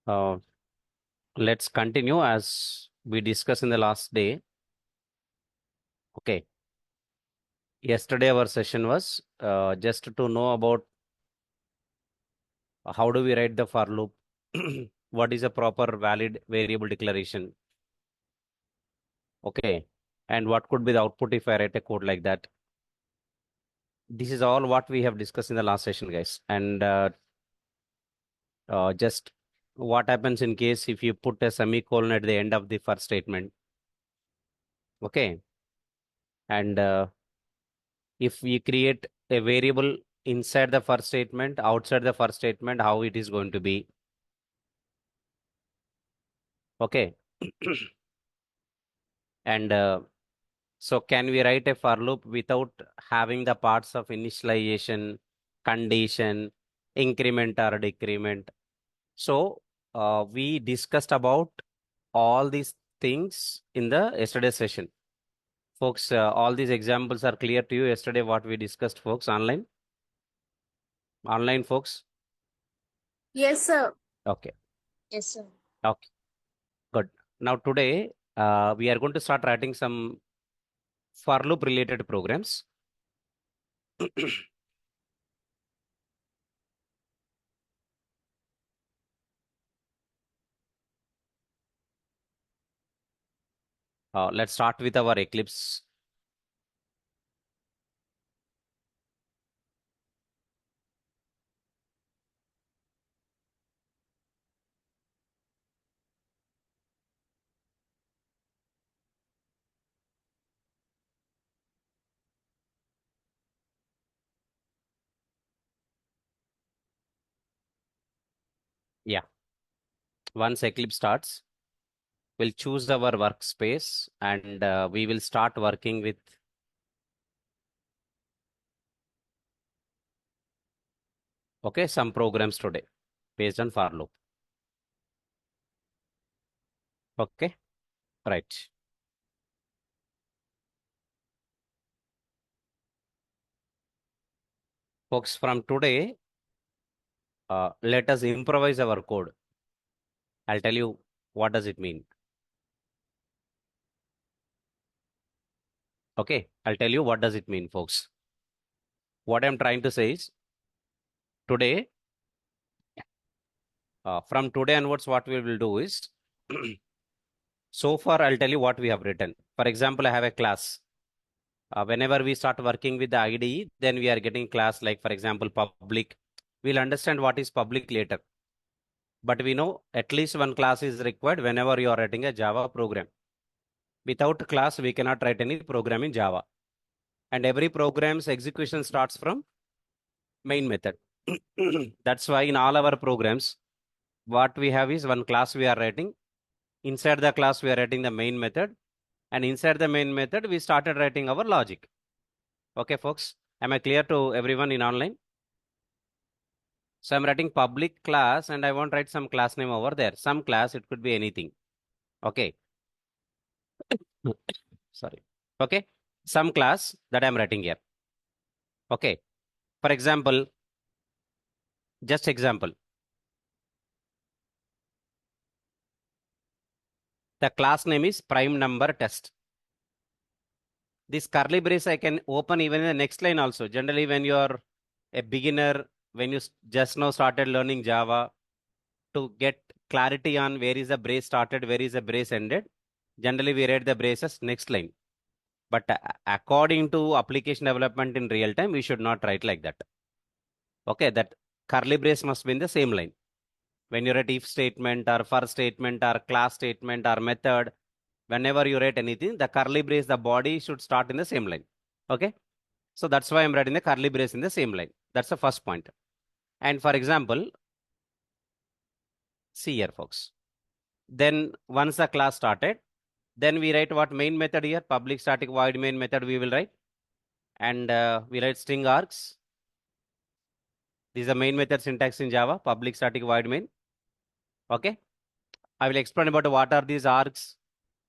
Uh, let's continue as we discussed in the last day. Okay. Yesterday, our session was just to know about how do we write the for loop, what is a proper valid variable declaration. Okay. And what could be the output if I write a code like that. This is all what we have discussed in the last session, guys. And just what happens in case if you put a semicolon at the end of the first statement. Okay. And if we create a variable inside the first statement, outside the first statement, how it is going to be. Okay. And so can we write a for loop without having the parts of initialization, condition, increment or decrement? So we discussed about all these things in the yesterday session. Folks, all these examples are clear to you yesterday what we discussed, folks, online? Online, folks? Yes, sir. Okay. Yes, sir. Okay. Good. Now today we are going to start writing some for loop related programs. Let's start with our Eclipse. Yeah. Once Eclipse starts, we'll choose our workspace and we will start working with some programs today based on for loop. Okay. Right. Folks, from today, let us improvise our code. I'll tell you what does it mean. Okay. I'll tell you what does it mean, folks. What I'm trying to say is today, from today onwards, what we will do is so far, I'll tell you what we have written. For example, I have a class. Whenever we start working with the IDE, then we are getting class like, for example, public. We'll understand what is public later. But we know at least one class is required whenever you are writing a Java program. Without class, we cannot write any program in Java. And every program's execution starts from main method. That's why in all our programs, what we have is one class we are writing. Inside the class, we are writing the main method. And inside the main method, we started writing our logic. Okay, folks, am I clear to everyone in online? So I'm writing public class and I want to write some class name over there. Some class, it could be anything. Okay. Sorry. Okay. Some class that I'm writing here. Okay. For example, just example. The class name is prime number test. This curly brace I can open even in the next line also. Generally, when you're a beginner, when you just now started learning Java, to get clarity on where is the brace started, where is the brace ended, generally we write the braces next line. But according to application development in real time, we should not write like that. Okay, that curly brace must be in the same line. When you write if statement or for statement or class statement or method, whenever you write anything, the curly brace, the body should start in the same line. Okay, so that's why I'm writing the curly brace in the same line. That's the first point. And for example, see here, folks. Then once the class started, then we write what main method here, public static void main method we will write. And we write string args. This is the main method syntax in Java, public static void main. Okay. I will explain about what are these args,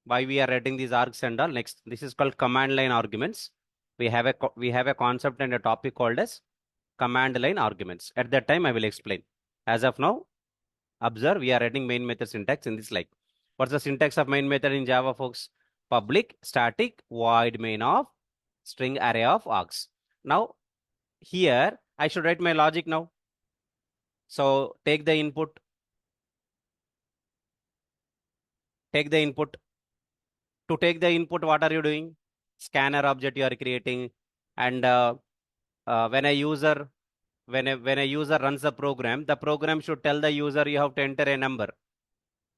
why we are writing these args and all. Next, this is called command line arguments. We have a concept and a topic called as command line arguments. At that time, I will explain. As of now, Observe, we are writing main method syntax in this like. What's the syntax of main method in Java, folks? Public static void main of string array of args. Now, here I should write my logic now. So take the input. Take the input. To take the input, what are you doing? Scanner object you are creating, and when a user runs the program should tell the user you have to enter a number.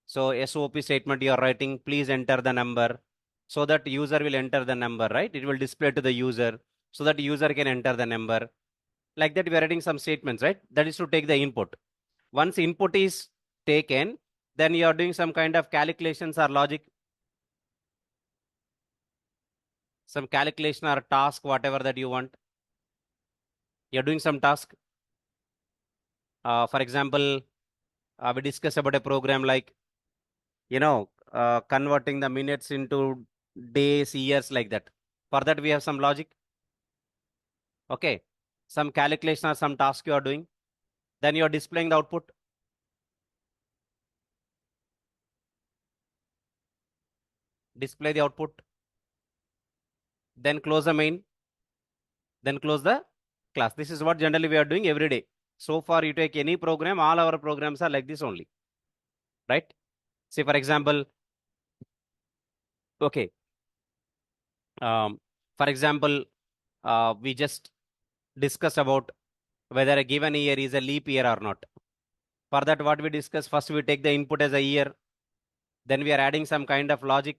So SOP statement you are writing, please enter the number, so that user will enter the number, right? It will display to the user so that user can enter the number. Like that, we are writing some statements, right? That is to take the input. Once input is taken, then you are doing some kind of calculations or logic. Some calculation or task, whatever that you want. You're doing some task. For example, we discuss about a program like, converting the minutes into days, years, like that. For that, we have some logic. Okay. Some calculation or some task you are doing. Then you are displaying the output. Display the output. Then close the main. Then close the class. This is what generally we are doing every day. So far, you take any program, all our programs are like this only. Right? Say, for example, okay. For example, we just discuss about whether a given year is a leap year or not. For that, what we discuss, first we take the input as a year. Then we are adding some kind of logic.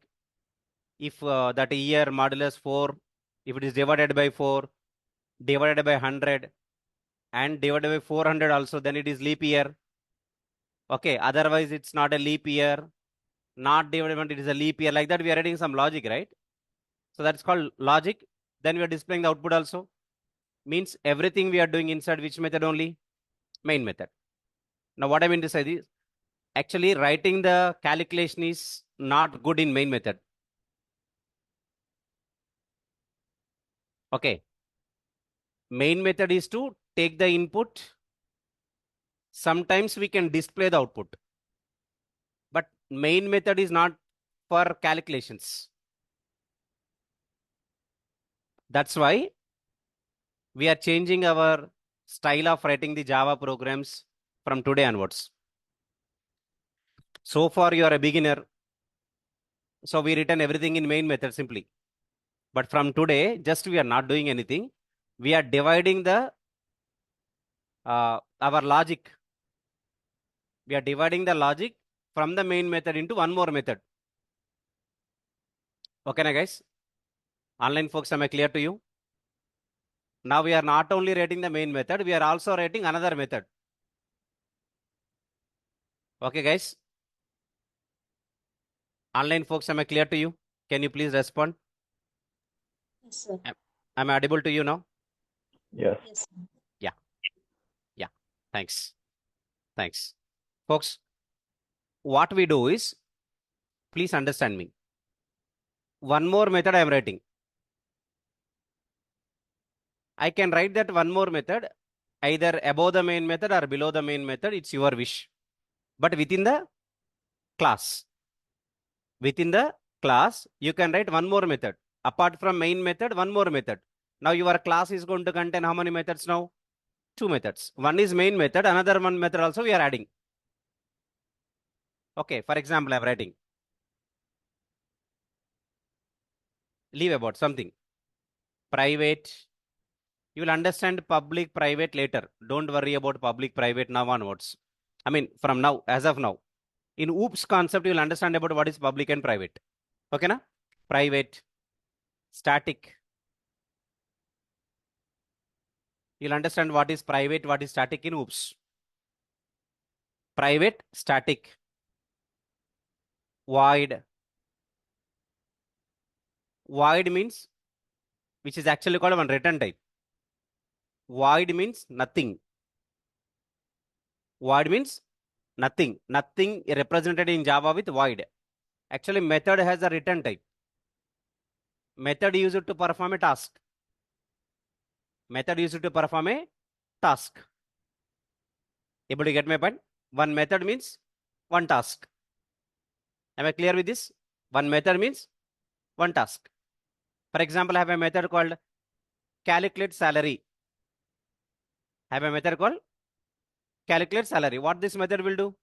If that year modulus 4, if it is divided by 4, divided by 100, and divided by 400 also, then it is leap year. Okay, otherwise it's not a leap year. Not divided by, it is a leap year. Like that, we are adding some logic, right? So that's called logic. Then we are displaying the output also. Means everything we are doing inside which method only? Main method. Now, what I mean to say is, actually writing the calculation is not good in main method. Okay. Main method is to take the input. Sometimes we can display the output. But main method is not for calculations. That's why we are changing our style of writing the Java programs from today onwards. So far, you are a beginner. So we written everything in main method simply. But from today, just we are not doing anything. We are dividing the our logic. We are dividing the logic from the main method into one more method. Okay, na guys? Online folks, am I clear to you? Now we are not only writing the main method, we are also writing another method. Okay, guys? Online folks, am I clear to you? Can you please respond? Yes, sir. Am I audible to you now? Yes. Yes, sir. Yeah. Thanks. Thanks. Folks, what we do is, please understand me. One more method I am writing. I can write that one more method either above the main method or below the main method. It's your wish. But within the class, you can write one more method. Apart from main method, one more method. Now your class is going to contain how many methods now? 2 methods. One is main method, another one method also we are adding. Okay, for example, I'm writing. Leave about something. Private. You will understand public, private later. Don't worry about public, private now onwards. I mean, from now, as of now. In OOPS concept, you will understand about what is public and private. Okay, na? Private, static. You'll understand what is private, what is static in OOPS. Private, static. Void. Void means, which is actually called one return type. Void means nothing. Void means nothing. Nothing represented in Java with void. Actually, method has a return type. Method used to perform a task. Method used to perform a task. Able to get my point? One method means one task. Am I clear with this? One method means one task. For example, I have a method called calculate salary. I have a method called calculate salary. What this method will do?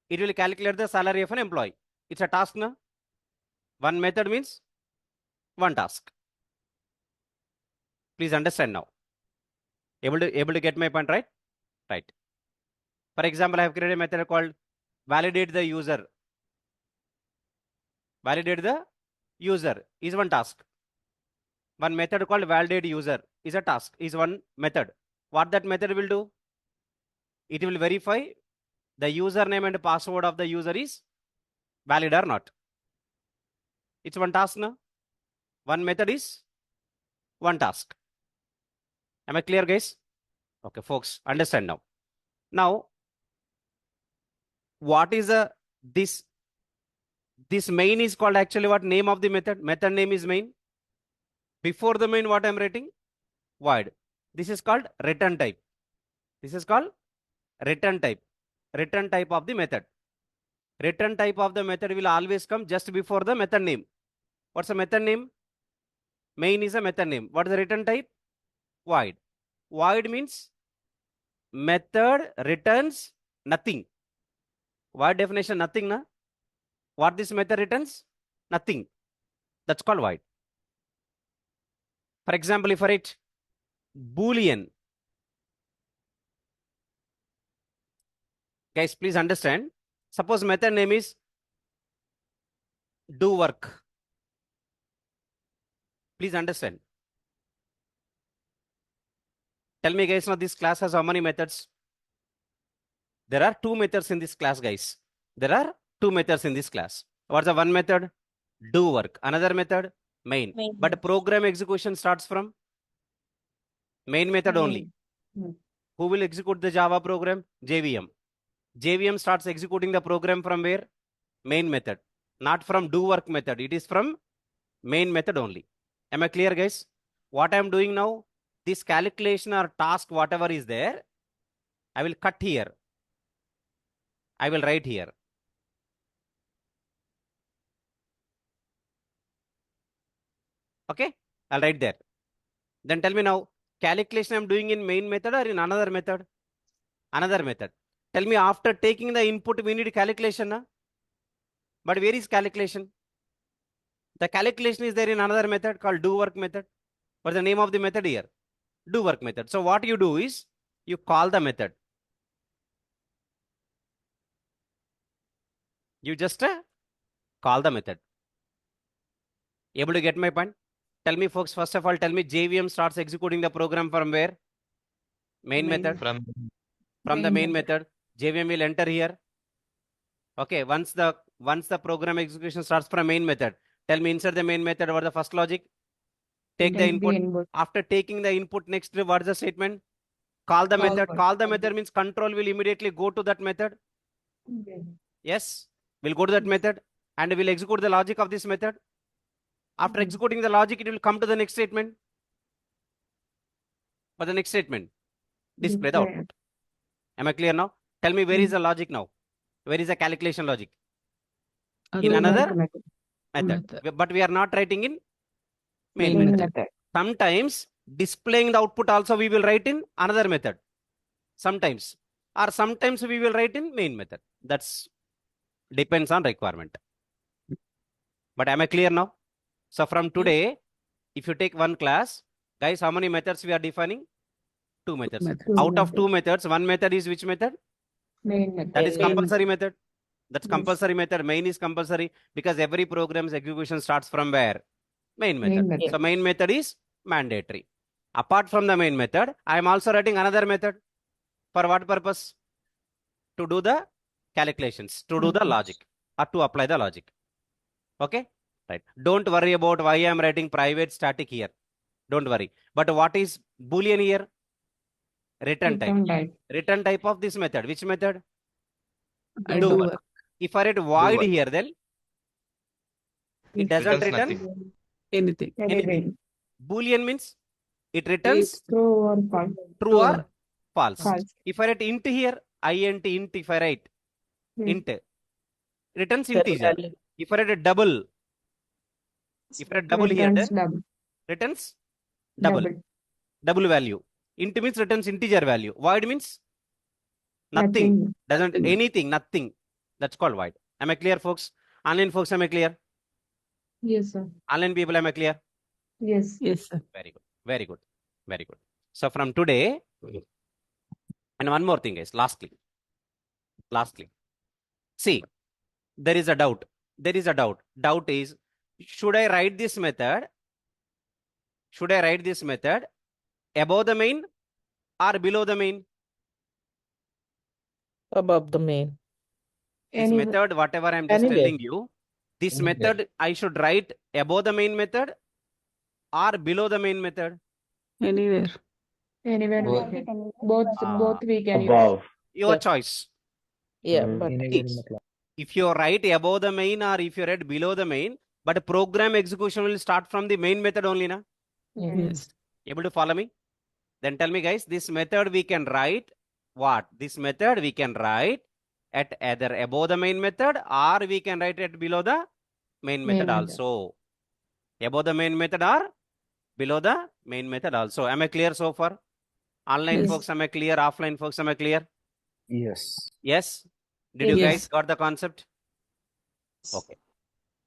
It will calculate the salary of an employee. It's a task, no? One method means one task. Please understand now. Able to get my point, right? Right. For example, I have created a method called validate the user. Validate the user is one task. One method called validate user is a task, is one method. What that method will do? It will verify the username and password of the user is valid or not. It's one task, no? One method is one task. Am I clear, guys? Okay, folks, understand now. Now, what is this main is called actually what name of the method? Method name is main. Before the main, what I'm writing? Void. This is called return type. This is called return type. Return type of the method. Return type of the method will always come just before the method name. What's the method name? Main is a method name. What is the return type? Void. Void means method returns nothing. Void definition nothing, na? What this method returns? Nothing. That's called void. For example, if I write Boolean. Guys, please understand. Suppose method name is do work. Please understand. Tell me, guys, now this class has how many methods? There are two methods in this class, guys. There are two methods in this class. What's the one method? Do work. Another method? Main. Main. But program execution starts from main method only. Hmm. Who will execute the Java program? JVM. JVM starts executing the program from where? Main method. Not from do work method. It is from main method only. Am I clear, guys? What I am doing now? This calculation or task, whatever is there, I will cut here. I will write here. Okay? I'll write there. Then tell me now, calculation I'm doing in main method or in another method? Another method. Tell me, after taking the input, we need calculation, na? But where is calculation? The calculation is there in another method called do work method. What's the name of the method here? Do work method. So what you do is, you call the method. You just call the method. Able to get my point? Tell me, folks, first of all, tell me JVM starts executing the program from where? Main method. From the main method. JVM will enter here. Okay, once the program execution starts from main method, tell me insert the main method over the first logic. Take the input. After taking the input, next, what is the statement? Call the method. Call the method means control will immediately go to that method. Yes, we'll go to that method and we'll execute the logic of this method. After executing the logic, it will come to the next statement. For the next statement, display the output. Am I clear now? Tell me, where is the logic now? Where is the calculation logic? In another method. But we are not writing in main method. Sometimes displaying the output also we will write in another method. Sometimes. Or sometimes we will write in main method. That's depends on requirement. But am I clear now? So from today, if you take one class, guys, how many methods we are defining? Two methods. Out of two methods, one method is which method? Main method. That is compulsory method. That's compulsory method. Main is compulsory because every program's execution starts from where? Main method. So main method is mandatory. Apart from the main method, I am also writing another method. For what purpose? To do the calculations, to do the logic, or to apply the logic. Okay? Right. Don't worry about why I am writing private static here. Don't worry. But what is Boolean here? Return type. Return type of this method. Which method? Do work. If I write void here, then it doesn't return anything. Boolean means it returns True or false. true or false. If I write int here, int, if I write int, returns Carry integer. value. If I write a double, if I write double here, Returns then double. returns double. Double value. Int means returns integer value. Void means nothing. Doesn't Nothing. anything, nothing. That's called void. Am I clear, folks? Online folks, am I clear? Yes, sir. Online people, am I clear? Yes. Yes, sir. Very good. Very good. Very good. So from today, and one more thing, guys. Lastly, see, there is a doubt. There is a doubt. Doubt is, should I write this method? Should I write this method above the main or below the main? Above the main. This Anyway, method, whatever I'm just Anywhere. telling you, this Anywhere. method I should write above the main method or below the main method. Anywhere. anywhere we Both. can. Both Ah. we can use. Above. Your Yeah. choice. Yeah, Mm, but anywhere in It's- the class. If you write above the main or if you write below the main, but program execution will start from the main method only, na? yes. Able to follow me? Then tell me, guys, this method we can write what? This method we can write at either above the main method or we can write it below the main method method. also. Above the main method or below the main method also. Am I clear so far? Online Yes. folks, am I clear? Offline folks, am I clear? Yes. Yes? Did you Yes. guys got the concept? Okay.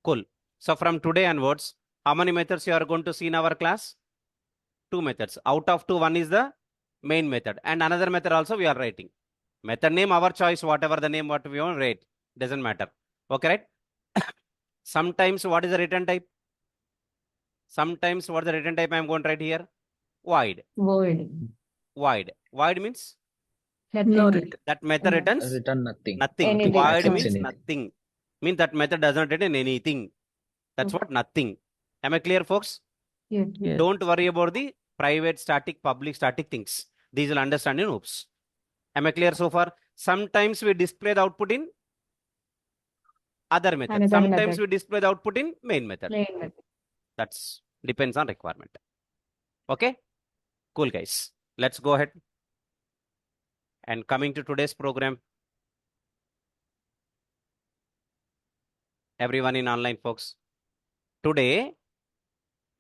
Cool. So from today onwards, how many methods you are going to see in our class? 2 methods. Out of 2, one is the main method. And another method also we are writing. Method name, our choice, whatever the name, what we want to write. Doesn't matter. Okay, right? Sometimes what is the return type? Sometimes what is the return type I am going to write here? Void. Void. Void. Void means No Nothing. return. that method Yeah. returns Return nothing. nothing. Anything. Void Accepts means anything. nothing. Means that method does not return anything. That's Okay. what nothing. Am I clear, folks? Yeah. Yes. Don't worry about the private static, public static things. These will understand in OOPS. Am I clear so far? Sometimes we display the output in other method. Another Sometimes method. we display the output in main method. Main method. That's depends on requirement. Okay? Cool, guys. Let's go ahead. And coming to today's program, everyone in online, folks. Today,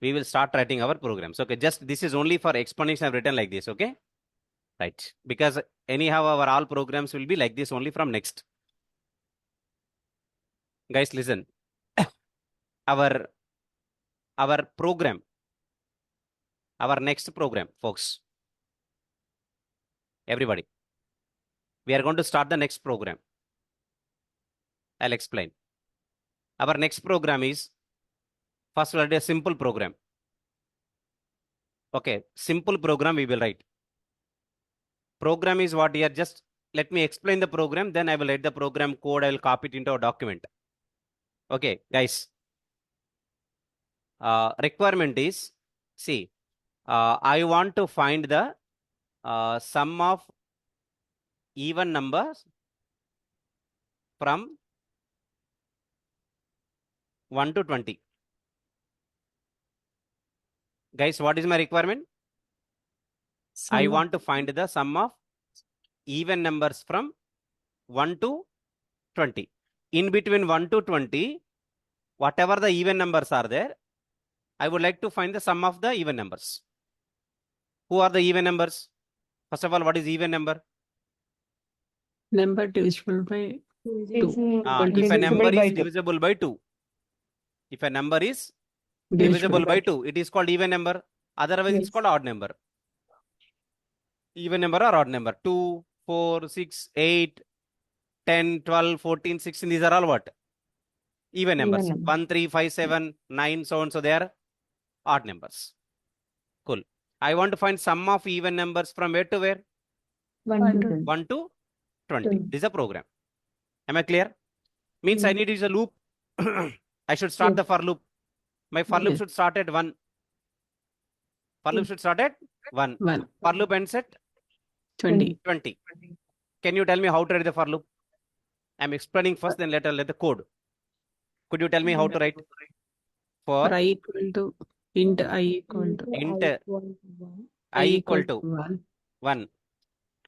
we will start writing our programs. Okay, just this is only for explanation I've written like this, okay? Right. Because anyhow, our all programs will be like this only from next. Guys, listen. our program, our next program, folks. Everybody. We are going to start the next program. I'll explain. Our next program is, first we'll write a simple program. Okay, simple program we will write. Program is what here, just let me explain the program, then I will write the program code, I will copy it into a document. Okay, guys. Requirement is, see, I want to find the sum of even numbers from 1 to 20. Guys, what is my requirement? I want to find the sum of even numbers from 1 to 20. In between 1 to 20, whatever the even numbers are there, I would like to find the sum of the even numbers. Who are the even numbers? First of all, what is even number? Number divisible by It's If a divisible number by is 2. divisible by 2. If a number is divisible divisible by 2, it is called even number. Otherwise, it's Yes. called odd number. Even number or odd number. 2, 4, 6, 8, 10, 12, 14, 16. These are all what? Even numbers. number. 1, 3, 5, 7, 9, so on. So they are odd numbers. Cool. I want to find sum of even numbers from where to where? 1 to 20. 1 to 20. 20. This is a program. Am I clear? Means I Yes. need to use a loop. I should start Yes. the for loop. My for loop Yes. should start at 1. For loop Yes. should start at 1. 1, For loop ends at 20. 20. Can you tell me how to write the for loop? I'm explaining first, then later let the code. Could you tell me how to write? For For I equal to int I equal to int I equal to 1. I equal to 1 1.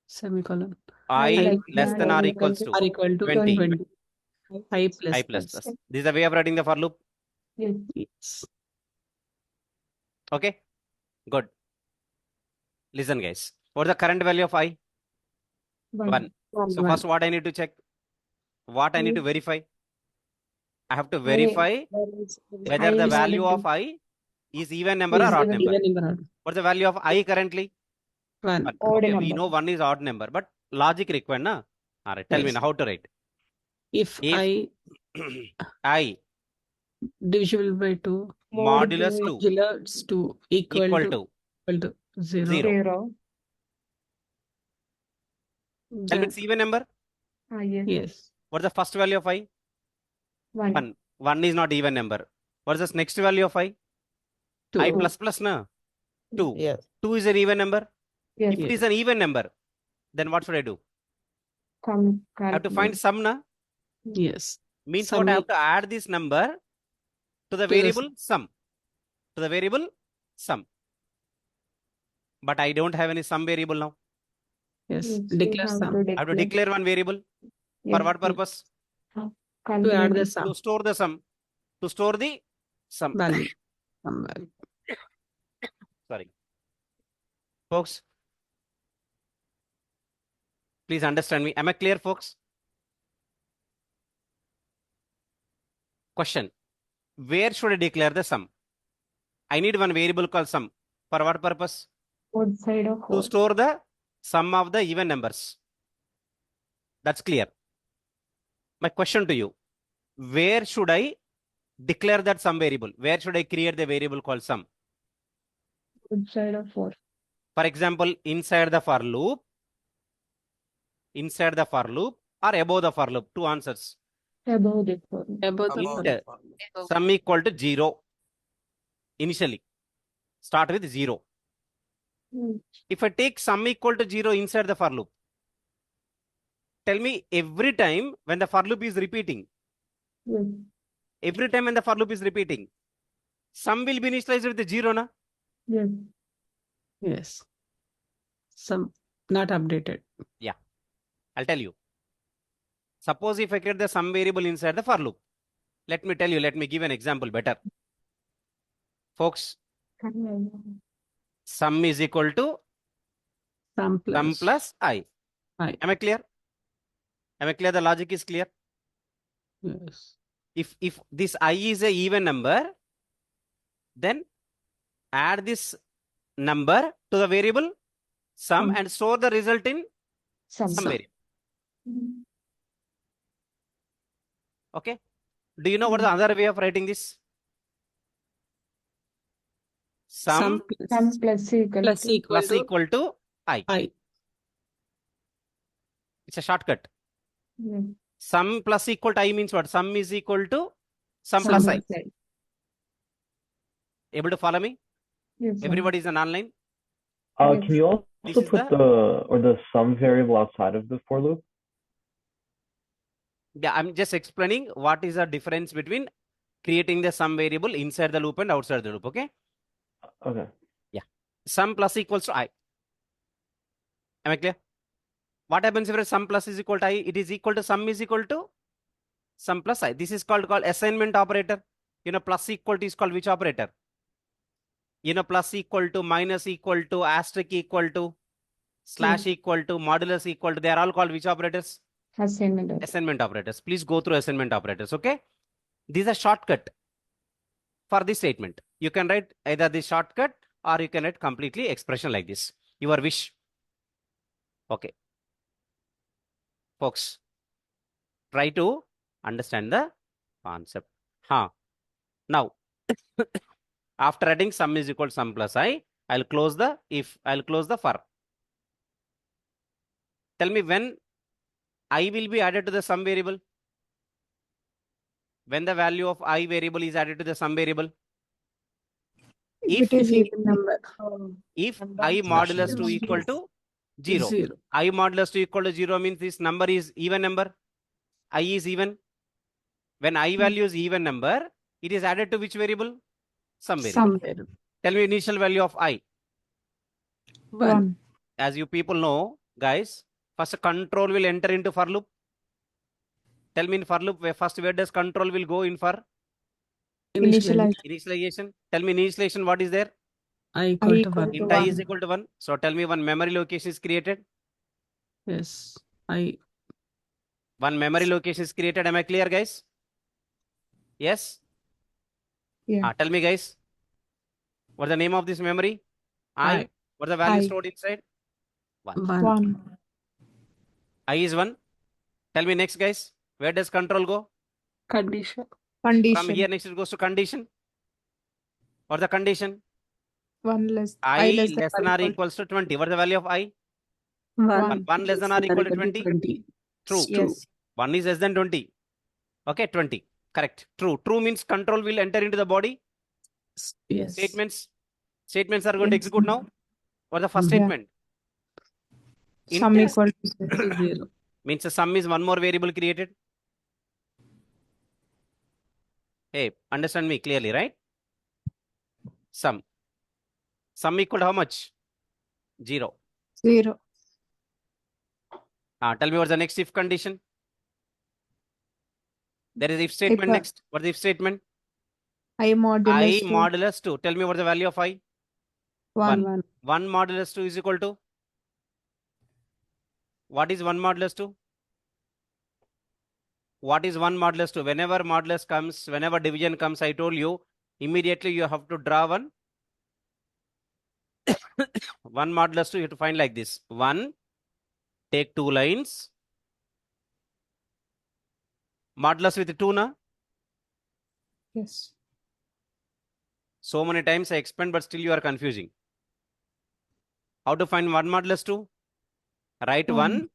semicolon. I like less than or equals to Are equal to 20. 20. I plus I plus plus. This is the way of writing the for loop. Yes. Yes. Okay, good. Listen, guys. What's the current value of I? 1. So One. first, what I need to check? What I need to verify? I have to I- verify whether I the is value equal of I is even number Is or odd even number. Even number. What's the value of I currently? 1. 1. Odd Okay, we number. know 1 is odd number, but logic required, na? All right, tell me Yes. now how to write. If If I I divisible by 2, modulus 2 modulus 2 equal equal to to 0. 0. 0. Tell me Then, it's even number. Yes. yes. What's the first value of I? 1. 1. 1 is not even number. What's the next value of I? 2. I plus plus, na? 2. Yes. 2 is an even number. Yes. If it is an even number, then what should I do? I have to find Calculate. sum, na? Yes. Means Sum what? I have i- to add this number to the To the variable sum. To the variable sum. But I don't have any sum variable now. Yes. Yes, you Declare have sum. to I have to declare. declare one variable. Yes. For what purpose? To add Calculate the it. sum To store the sum. To store the sum. value. Sum value. Sorry. Folks, please understand me. Am I clear, folks? Question. Where should I declare the sum? I need one variable called sum. For what purpose? Both side of To 4. store the sum of the even numbers. That's clear. My question to you. Where should I declare that sum variable? Where should I create the variable called sum? Both side of 4. For example, inside the for loop, or above the for loop. Two answers. Above the 4. Above the Int for sum equal to 0. Initially, start with 0. Mm. If I take sum equal to 0 inside the for loop, tell me every time when the for loop is repeating, Yes. every time when the for loop is repeating, sum will be initialized with the 0, na? Yes. Yes. Sum not updated. I'll tell you. Suppose if I create the sum variable inside the for loop, let me give an example better. Folks, sum is equal to Sum sum plus plus I. I. Am I clear? Am I clear? The logic is clear. Yes. If this I is a even number, then add this number to the variable sum and store the result in Sum. sum Sum. variable. Okay. Do you know what the other way of writing this? Sum Sum plus equal plus to. equal plus to equal to I. I. It's a shortcut. Yes. Sum plus equal to I means what? Sum is equal to sum Sum plus I. plus I. Able to follow me? Yes. sir. Everybody is an online. Yes. Can you This also is put the sum variable outside of the for loop? Yeah, I'm just explaining what is the difference between creating the sum variable inside the loop and outside the loop. Okay. Okay. Sum plus equals to I. Am I clear? What happens if sum plus is equal to I? It is equal to sum is equal to sum plus I. This is called assignment operator. You know, plus equal to is called which operator? You know, plus equal to, minus equal to, asterisk equal to, slash equal to, modulus equal to. They are all called which operators? Assignment. Assignment operators. Please go through assignment operators. Okay. These are shortcut for this statement. You can write either this shortcut or you can write completely expression like this. Your wish. Okay. Folks, try to understand the concept. Now, after adding sum is equal to sum plus I, I'll close the if, I'll close the for. Tell me when I will be added to the sum variable. When the value of I variable is added to the sum variable. If It is even number. if I modulus 2 equal to 0. 0. I modulus 2 equal to 0 means this number is even number. I is even. When I value is even number, it is added to which variable? Sum variable. Sum variable. Tell me initial value of I. 1. As you people know, guys, First control will enter into for loop. Tell me in for loop, first where does control will go in for? Initialize. Initialization. Tell me initialization, what is there? I equal to equal 1. to Int I is 1. equal to 1. So tell me one memory location is created. Yes. I One memory location is created. Am I clear, guys? Yes? Yeah. Tell me, guys. What's the name of this memory? I. What's the value I. stored inside? 1. 1. 1. I is 1. Tell me next, guys. Where does control go? Condition. From Condition. here next it goes to condition. What's the condition? 1 less. I less less than or equals to 20. What's the value of I? 1. 1 less than or equal to 20? True. Yes. 1 is less than 20. Okay, 20. Correct. True. True means control will enter into the body. Yes. Statements. Statements are going to Yes. execute now. What's the first Yeah. statement? Sum Int equal to 0. means the sum is one more variable created. Hey, understand me clearly, right? Sum. Sum equal to how much? 0. 0. Tell me what's the next if condition? There is if statement If, next. What's the if statement? I modulus I 2. modulus 2. Tell me what's the value of I? 1. 1. 1 modulus 2 is equal to? What is 1 modulus 2? What is 1 modulus 2? Whenever modulus comes, whenever division comes, I told you, immediately you have to draw one. 1 modulus 2, you have to find like this. 1, take 2 lines. Modulus with 2, na? Yes. So many times I explained, but still you are confusing. How to find 1 modulus 2? Write 1,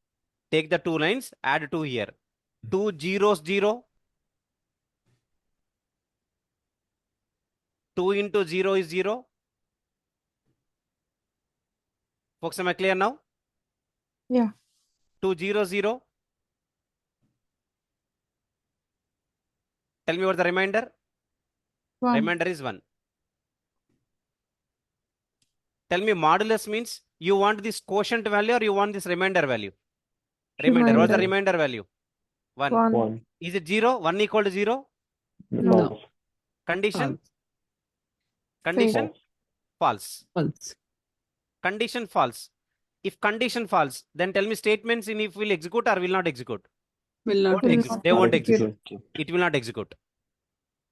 take the 2 lines, add 2 here. 2 zeros 0. 2 into 0 is 0. Folks, am I clear now? Yeah. 2 0 0. Tell me what the remainder? 1. Remainder is 1. Tell me modulus means you want this quotient value or you want this remainder value? Remainder. What's the remainder value? 1. 1. 1. Is it 0? 1 equal to 0? No. False. Condition? False. Condition? False. False. False. Condition false. If condition false, then tell me statements in if will execute or will not execute? Will not Won't Will execute. not They won't execute. execute. It will not execute.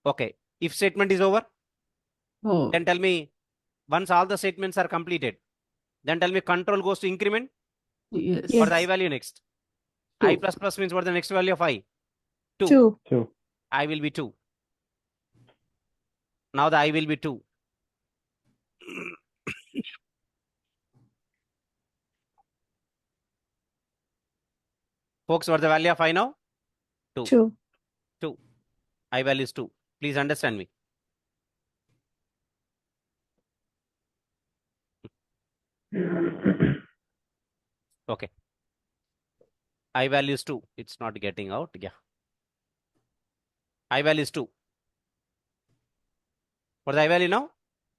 Okay. If statement is over, Oh. then tell me once all the statements are completed, then tell me control goes to increment. Yes. Yes. What the I value next? I 2. plus plus means what the next value of I? 2. 2. 2. I will be 2. Now the I will be 2. Folks, what's the value of I now? 2. 2. 2. I value is 2. Please understand me. Okay. I value is 2. It's not getting out. Yeah. I value is 2. What's the I value now?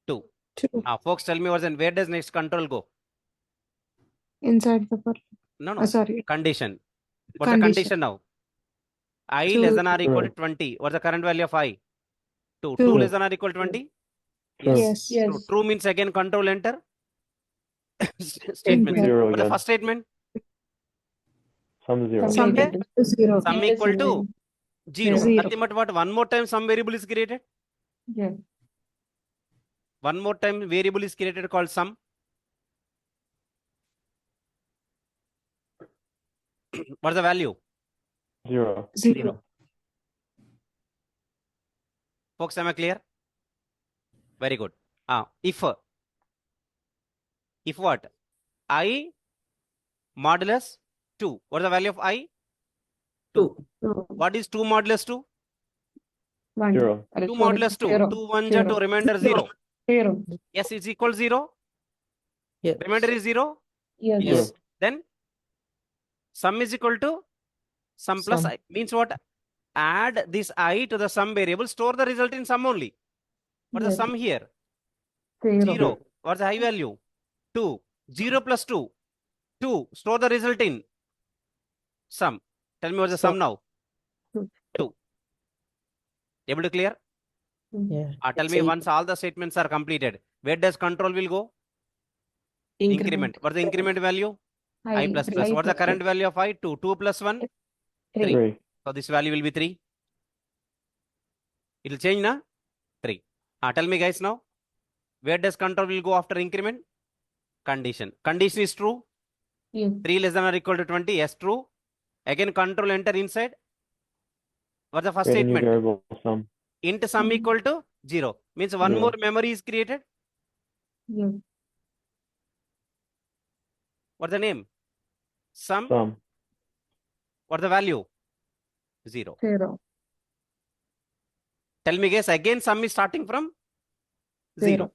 2. 2. Folks, tell me where does next control go? Inside the for. No. Sorry. Condition. What's the condition now? I 2. less than or equal to True. 20. What's the current value of I? 2. 2. 2 less than or equal to 20? True. Yes. True. True means again control enter. Statement. Enter. 0 What's the again. first statement? Sum 0. Sum Okay. 0. Sum equal to 0. 0. Nothing but what? One more time some variable is created. Yeah. One more time variable is created called sum. What's the value? 0. 0. Folks, am I clear? Very good. If what? I modulus 2. What's the value of I? 2. What is 2 modulus 2? 1. 0. 2 modulus 2. 2 1 ja 2, remainder 0. 0. Yes, it's equal 0. Yes. Remainder is 0. Yes. Yes. Then sum is equal to sum plus Sum. I. Means what? Add this I to the sum variable, store the result in sum only. What's the Yes. sum here? 0. 0. What's the high value? 2. 0 plus 2. 2. Store the result in sum. Tell me what's the sum now? Two. 2. Able to clear? Yeah. Tell It's me eight. once all the statements are completed, where does control will go? Increment. What's the increment value? I plus plus. What's the current value of I? 2. 2 plus 1? 3. 3. So this value will be 3. It will change, na? 3. Tell me guys now, where does control will go after increment? Condition. Condition is true. Yes. 3 less than or equal to 20. Yes, true. Again, control enter inside. What's the first Create a new statement? variable sum. Int sum Mhm. equal to 0. Means one 0. more memory is created. Yes. What's the name? Sum. Sum. What's the value? 0. 0. Tell me guys, again sum is starting from 0. 0.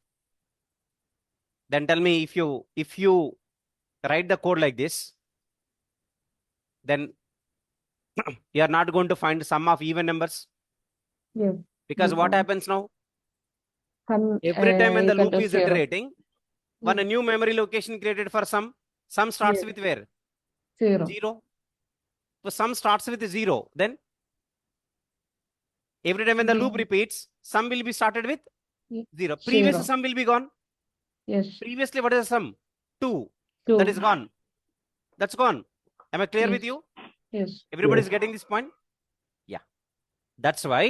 Then tell me if you write the code like this, then you are not going to find sum of even numbers. Yes. Because We what can't. happens now? Sum Every time when the equal loop to is 0. iterating, one Yes. new memory location created for sum starts Yes. with where? 0. 0. So sum starts with 0. Then every time when the loop Zero. repeats, sum will be started with Ye- 0. Previous 0. sum will be gone. Yes. Previously, what is the sum? 2. 2. That is gone. That's gone. Am I clear Yes. with you? Yes. Everybody is Yes. getting this point? Yeah. That's why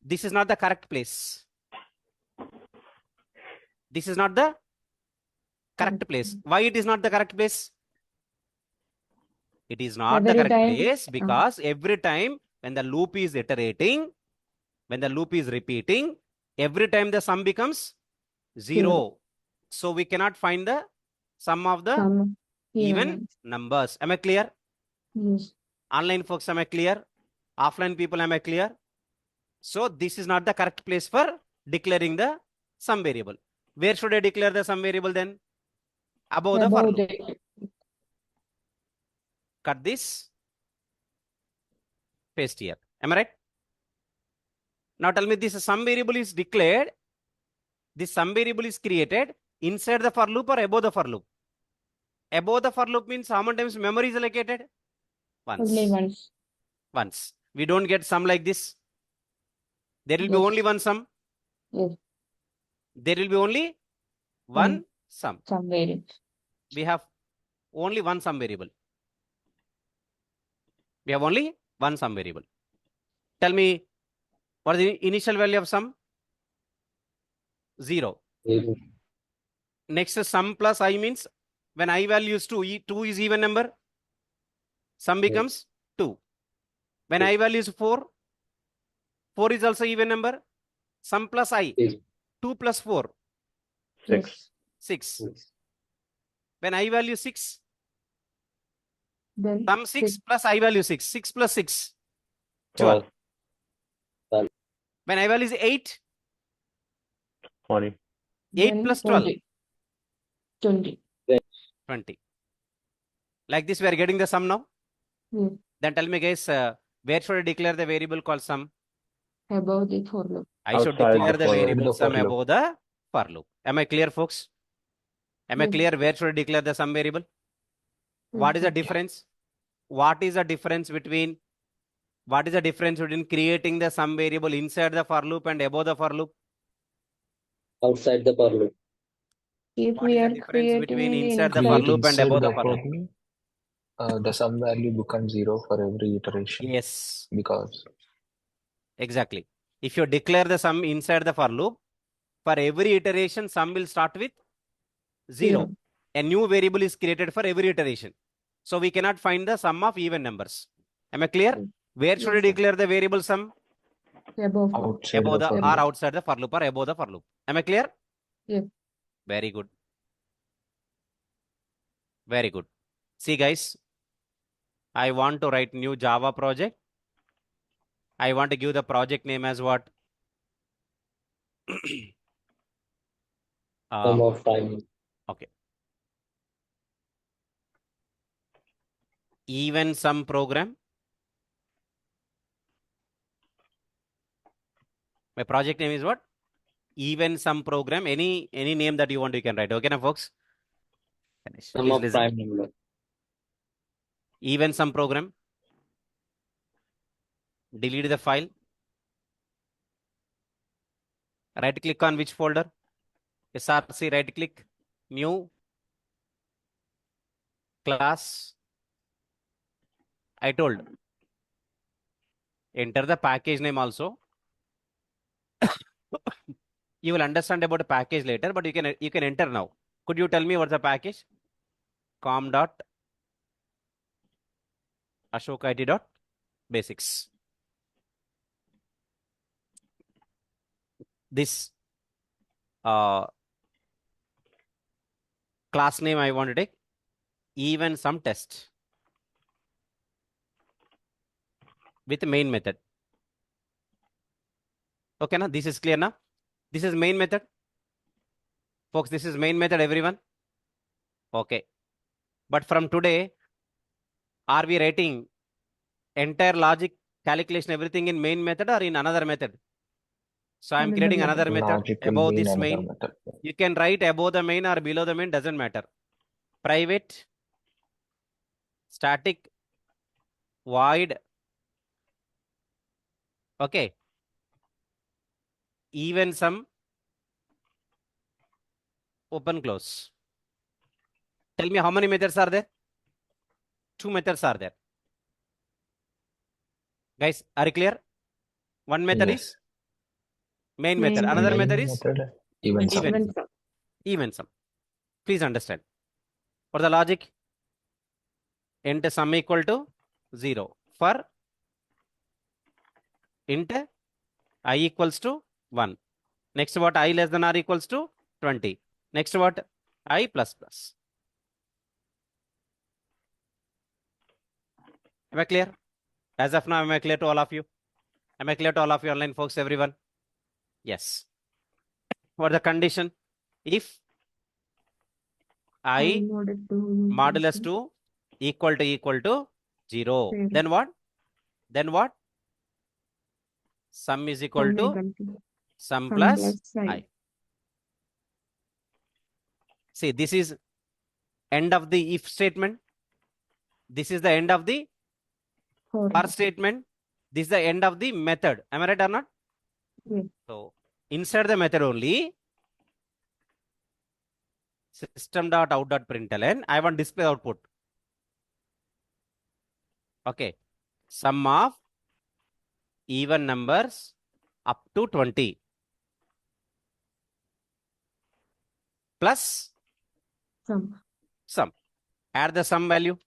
this is not the correct place. This is not the correct place. Why it is not the correct place? It is not the Every correct time. place because every time when the loop is iterating, when the loop is repeating, every time the sum becomes 0. So we cannot find the sum of the Sum even numbers. Am I clear? Yes. Online folks, am I clear? Offline people, am I clear? So this is not the correct place for declaring the sum variable. Where should I declare the sum variable then? Above the for Above loop. the Cut this, paste here. Am I right? Now tell me this sum variable is declared. This sum variable is created inside the for loop or above the for loop? Above the for loop means how many times memory is allocated? Once. only once. Once. We don't get sum like this. There will be Yes. only one sum. Yes. There will be only one sum. Sum variable. We have only one sum variable. We have only one sum variable. Tell me, what is the initial value of sum? 0. Next sum plus I means when I value is 2, 2 is even number. Sum becomes 2. When I value is 4, 4 is also even number. Sum plus I, 2 plus 4, 6. Yes. 6. When I value 6, Then sum 6 plus I value 6. 6 plus 6, 12. 12. When I value is 8, 20. 8 then plus 12, 20. 20. Like this, we are getting the sum now. Yes. Then tell me guys, where should I declare the variable called sum? Above the for loop. I should Outside declare the the for loop. variable The sum for loop. above the for loop. Am I clear, folks? Am I Yes. clear? Where should I declare the sum variable? What is the difference? What is the difference between creating the sum variable inside the for loop and above the for loop? Outside the for loop. If What we is the are difference creating between the inside the for Create loop and inside above the the for for loop? loop, the sum value becomes 0 for every iteration Yes, because exactly. If you declare the sum inside the for loop, for every iteration, sum will start with 0. A new variable is created for every iteration. So we cannot find the sum of even numbers. Am I clear? Yes. Where should I Yes, sir. declare the variable sum? Above for outside Above the the for or loop. outside the for loop or above the for loop. Am I clear? Yes. Very good. Very good. See guys, I want to write new Java project. I want to give the project name as what? Sum of time. Okay. Even sum program. My project name is what? Even sum program. Any name that you want, you can write. Okay, now folks. Finish. Sum Please of listen. prime number. even sum program. Delete the file. Right click on which folder? SRC, right click, new, class. I told, enter the package name also. You will understand about the package later, but you can enter now. Could you tell me what's the package? com dot ashok it dot basics. This class name I want to take even sum test with main method. Okay, now this is clear now. This is main method. Folks, this is main method, everyone. Okay. But from today, are we writing entire logic calculation, everything in main method or in another method? So I'm Another creating method. another method Logic will above be in this another main. method. You can write above the main or below the main, doesn't matter. Private, static, void. Okay. Even sum, open, close. Tell me how many methods are there? 2 methods are there. Guys, are you clear? One method Yes. is main Main method. Another Main method is method, even sum. Even. Even sum. even sum. Please understand. For the logic, int sum equal to 0 for int I equals to 1. Next what? I less than or equals to 20. Next what? I plus plus. Am I clear? As of now, am I clear to all of you? Am I clear to all of you online folks, everyone? Yes. What the condition? If I modulus 2 equal to 0. Zero. Then what? Then what? Sum is equal to sum plus I. See, this is end of the if statement. This is the end of the for statement. This is the end of the method. Am I right or not? Yes. So inside the method only, system.out.println, I want display output. Okay. Sum of even numbers up to 20 plus sum. Add the sum value.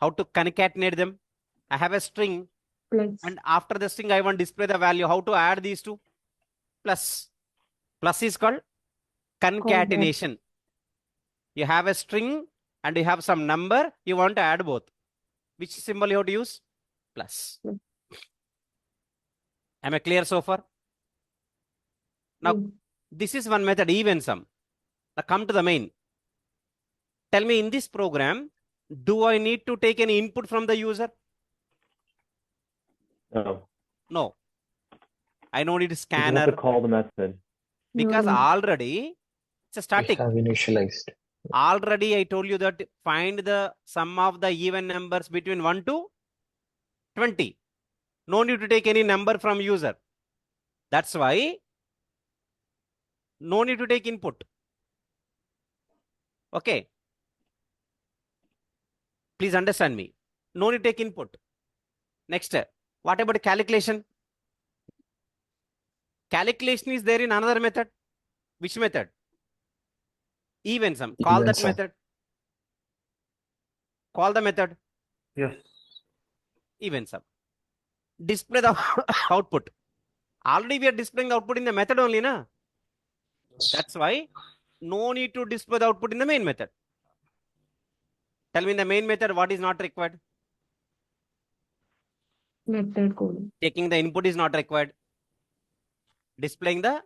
How to concatenate them? I have a string Plus. and after the string I want display the value. How to add these two? Plus. Plus is called concatenation. You have a string and you have some number, you want to add both. Which symbol you have to use? Plus. Plus. Am I clear so far? Now, this is one method, even sum. Now come to the main. Tell me, in this program, do I need to take any input from the user? No. No. I don't need a You don't scanner have to call the method. because already it's a We static. have initialized. Already I told you that find the sum of the even numbers between 1 to 20. No need to take any number from user. That's why no need to take input. Okay. Please understand me. No need to take input. Next, what about calculation? Calculation is there in another method. Which method? Even sum. Call Even that sum. method. Call the method. Yes. Even sum. Display the output. Already we are displaying the output in the method only, na? That's why no need to display the output in the main method. Tell me in the main method what is not required. Method code. Taking the input is not required. Displaying the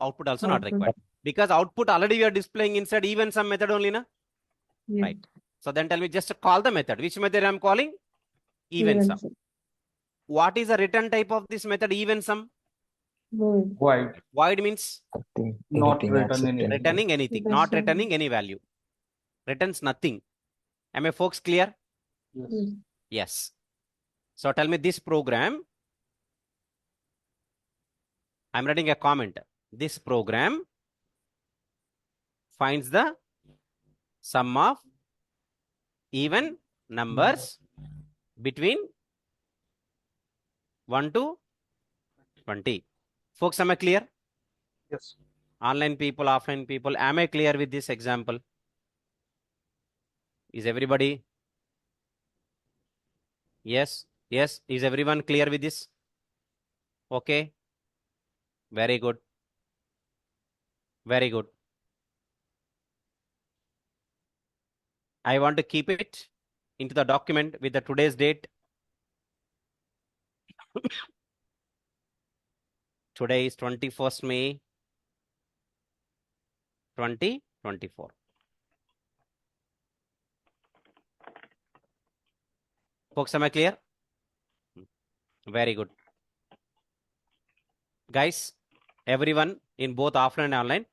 output also not Output. required. Because output already we are displaying inside even sum method only, na? Yes. Right. So then tell me just call the method. Which method I am calling? Even sum. What is the return type of this method even sum? Void. Void. Void means Nothing, Not anything, return accept anything. anything. returning anything, That's not right. returning any value. Returns nothing. Am I folks clear? Yes. Yes. Yes. So tell me this program. I'm writing a comment. This program finds the sum of even numbers between 1 to 20. Folks, am I clear? Yes. Online people, offline people, am I clear with this example? Is everybody? Yes, yes. Is everyone clear with this? Okay. Very good. Very good. I want to keep it into the document with the today's date. Today is 21st May 2024. Folks, am I clear? Very good. Guys, everyone in both offline and online,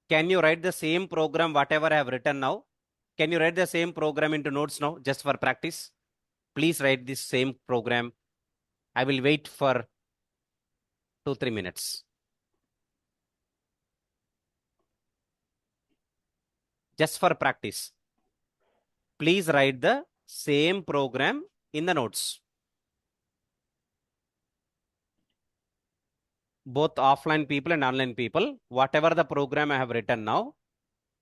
can you write the same program, whatever I have written now? Can you write the same program into notes now, just for practice? Please write this same program. I will wait for 2-3 minutes. Just for practice. Please write the same program in the notes. Both offline people and online people, whatever the program I have written now,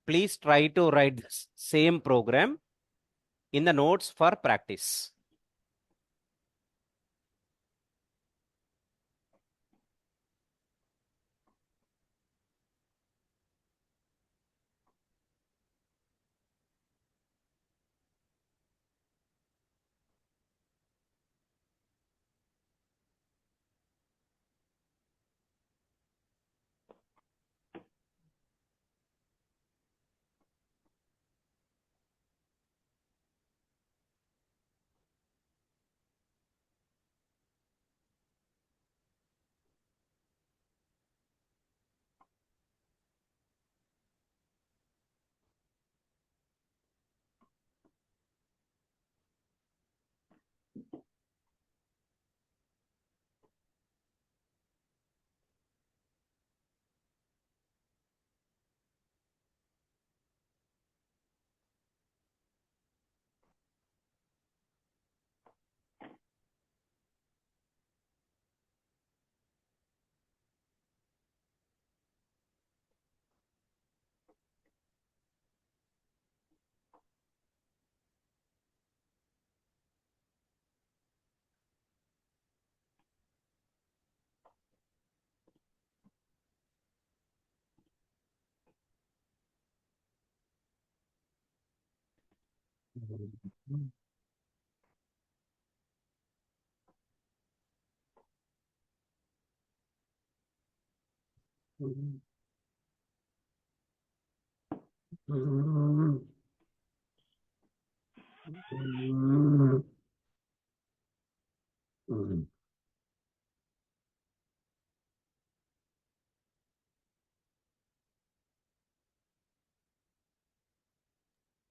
please try to write the same program in the notes for practice.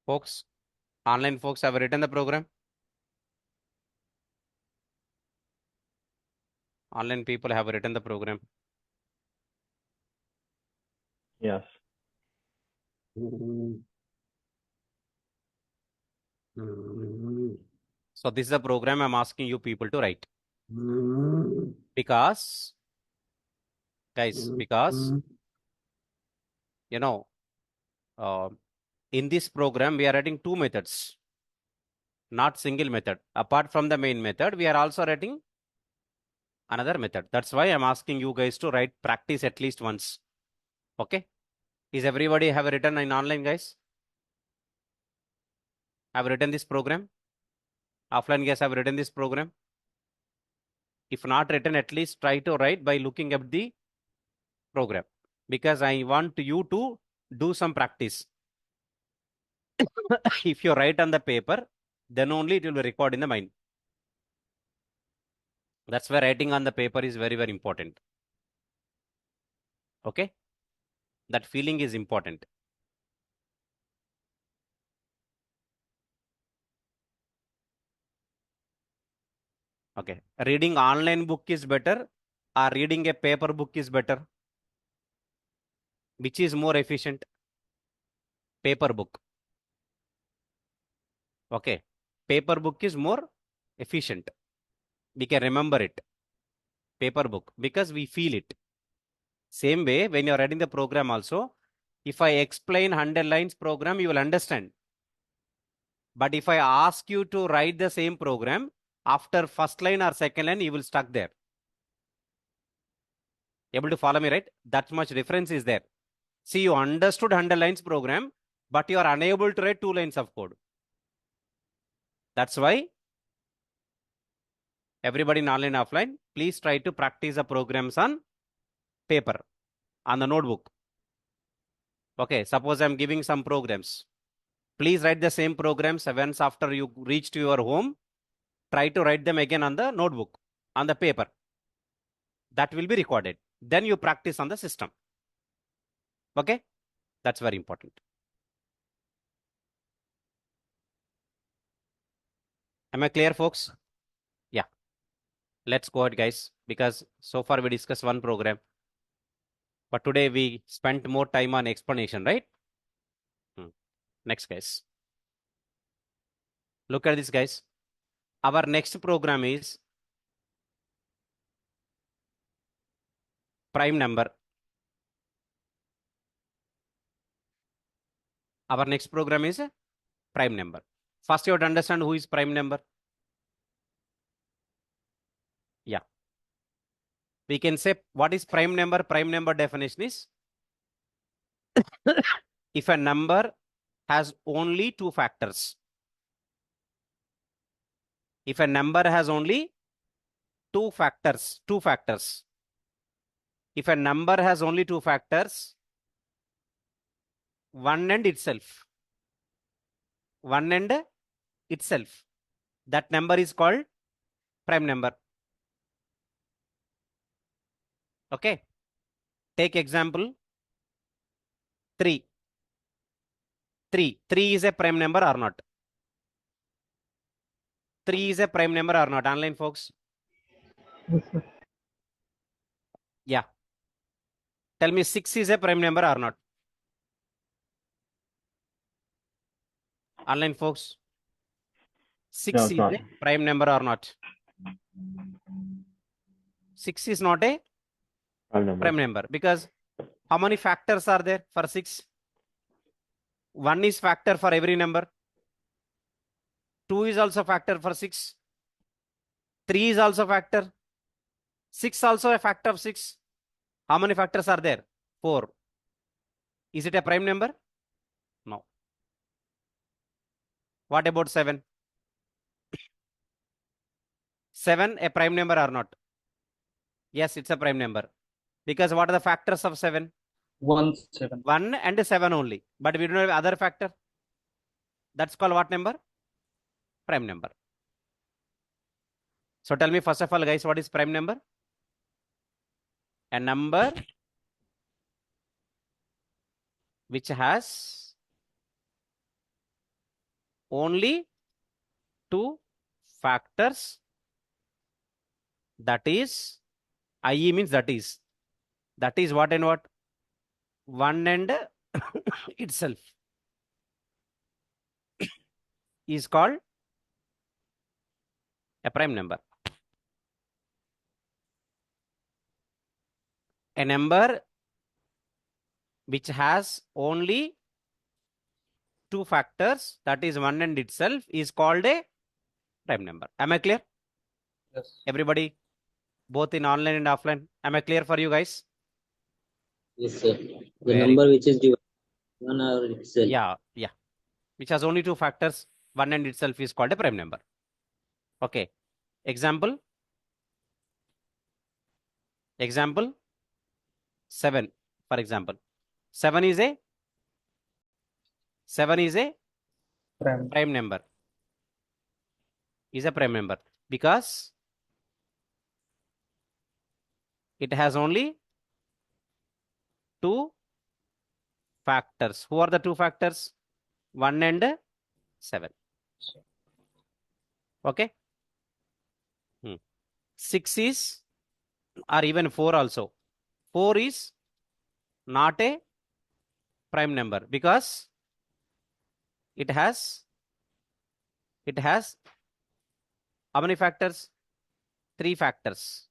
Folks, online folks have written the program. Online people have written the program. Yes. So this is a program I'm asking you people to write. Because, guys, because, you know, uh, in this program, we are writing two methods, not single method. Apart from the main method, we are also writing another method. That's why I'm asking you guys to write practice at least once. Okay? Is everybody have written in online, guys? Have written this program? Offline guys have written this program? If not written, at least try to write by looking at the program. Because I want you to do some practice. If you write on the paper, then only it will be recorded in the mind. That's why writing on the paper is very, very important. Okay? That feeling is important. Okay. Reading online book is better or reading a paper book is better? Which is more efficient? Paper book. Okay. Paper book is more efficient. We can remember it. Paper book, because we feel it. Same way, when you're writing the program also, if I explain 100 lines program, you will understand. But if I ask you to write the same program, after first line or second line, you will stuck there. Able to follow me, right? That much difference is there. See, you understood 100 lines program, but you are unable to write 2 lines of code. That's why everybody in online, offline, please try to practice the programs on paper, on the notebook. Okay, suppose I'm giving some programs. Please write the same programs once after you reach to your home. Try to write them again on the notebook, on the paper. That will be recorded. Then you practice on the system. Okay, that's very important. Am I clear, folks? Yeah. Let's go ahead, guys, because so far we discussed one program. But today we spent more time on explanation, right? Next, guys. Look at this, guys. Our next program is prime number. Our next program is a prime number. First, you have to understand who is prime number. Yeah. We can say what is prime number. Prime number definition is if a number has only 2 factors. If a number has only 2 factors. If a number has only 2 factors, one and itself. That number is called prime number. Okay. Take example 3. 3 is a prime number or not? 3 is a prime number or not? Online folks? Yeah. Tell me 6 is a prime number or not? Online folks? 6 No, is it's not. a prime number or not? 6 is not a Prime number. prime number because how many factors are there for 6? 1 is factor for every number. 2 is also factor for 6. 3 is also factor. 6 also a factor of 6. How many factors are there? 4. Is it a prime number? No. What about 7? 7 a prime number or not? Yes, it's a prime number. Because what are the factors of 7? 1, 7. 1 and 7 only. But we don't have other factor. That's called what number? Prime number. So tell me first of all, guys, what is prime number? A number which has only 2 factors. That is, IE means that is. That is what and what? 1 and itself is called a prime number. A number which has only 2 factors, that is 1 and itself, is called a prime number. Am I clear? Yes. Everybody, both in online and offline. Am I clear for you guys? Yes, sir. The Very number which is divided one or itself. Yeah. Which has only 2 factors, 1 and itself is called a prime number. Okay. Example 7, for example. 7 is a Prime. prime number. Is a prime number because it has only 2 factors. Who are the 2 factors? 1 and 7. Okay. 6 is, or even 4 also. 4 is not a prime number because it has how many factors? 3 factors.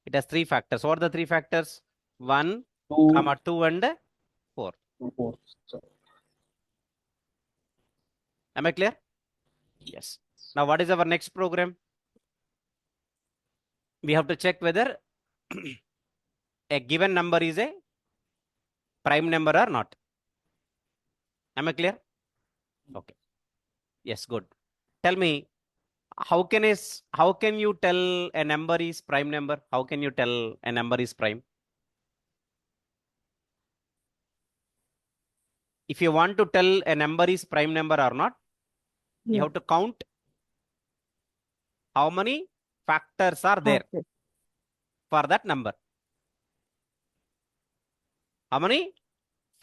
It has 3 factors. What are the 3 factors? 1, 2, 2 and 4. 4. So, Am I clear? Yes. Now what is our next program? We have to check whether a given number is a prime number or not. Am I clear? Okay. Yes, good. Tell me, how can you tell a number is prime number? How can you tell a number is prime? If you want to tell a number is prime number or not, you Yeah. have to count how many factors are there Okay. for that number. How many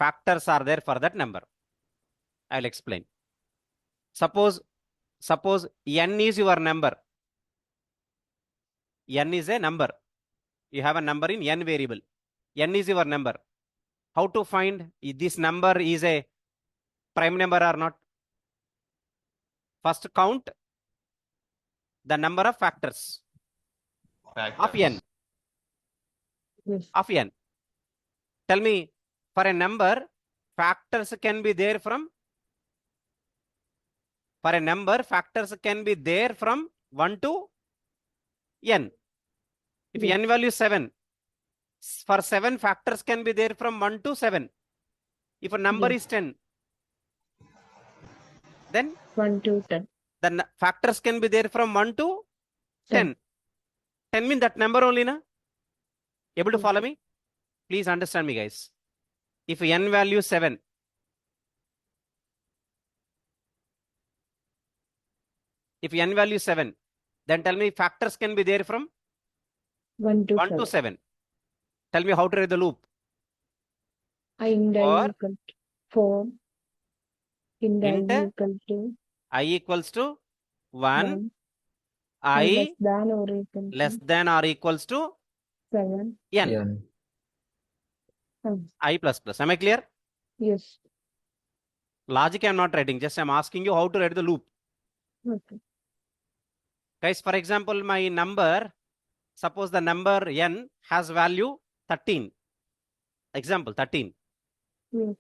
factors are there for that number? I'll explain. Suppose n is your number. N is a number. You have a number in n variable. N is your number. How to find if this number is a prime number or not? First count the number of factors of n. Yes. Of n. Tell me, for a number, factors can be there from 1 to n. If Yes. n value is 7, for 7 factors can be there from 1 to 7. If a number Yes. is 10, then 1 to 10. the factors can be there from 1 to 10. 10. 10 means that number only, na? Able to Yes. follow me? Please understand me, guys. If n value is 7, then tell me factors can be there from 1 to 1 7. to 7. Tell me how to read the loop. Int Or I equal to 4. Int I int equal to I equals to 1, 1. I less than or equal less to than or equals to 7. n, N. I plus plus. Am I clear? Yes. Logic I'm not writing, just I'm asking you how to write the loop. Okay. Guys, for example, my number, suppose the number n has value 13. Example, 13. Yes.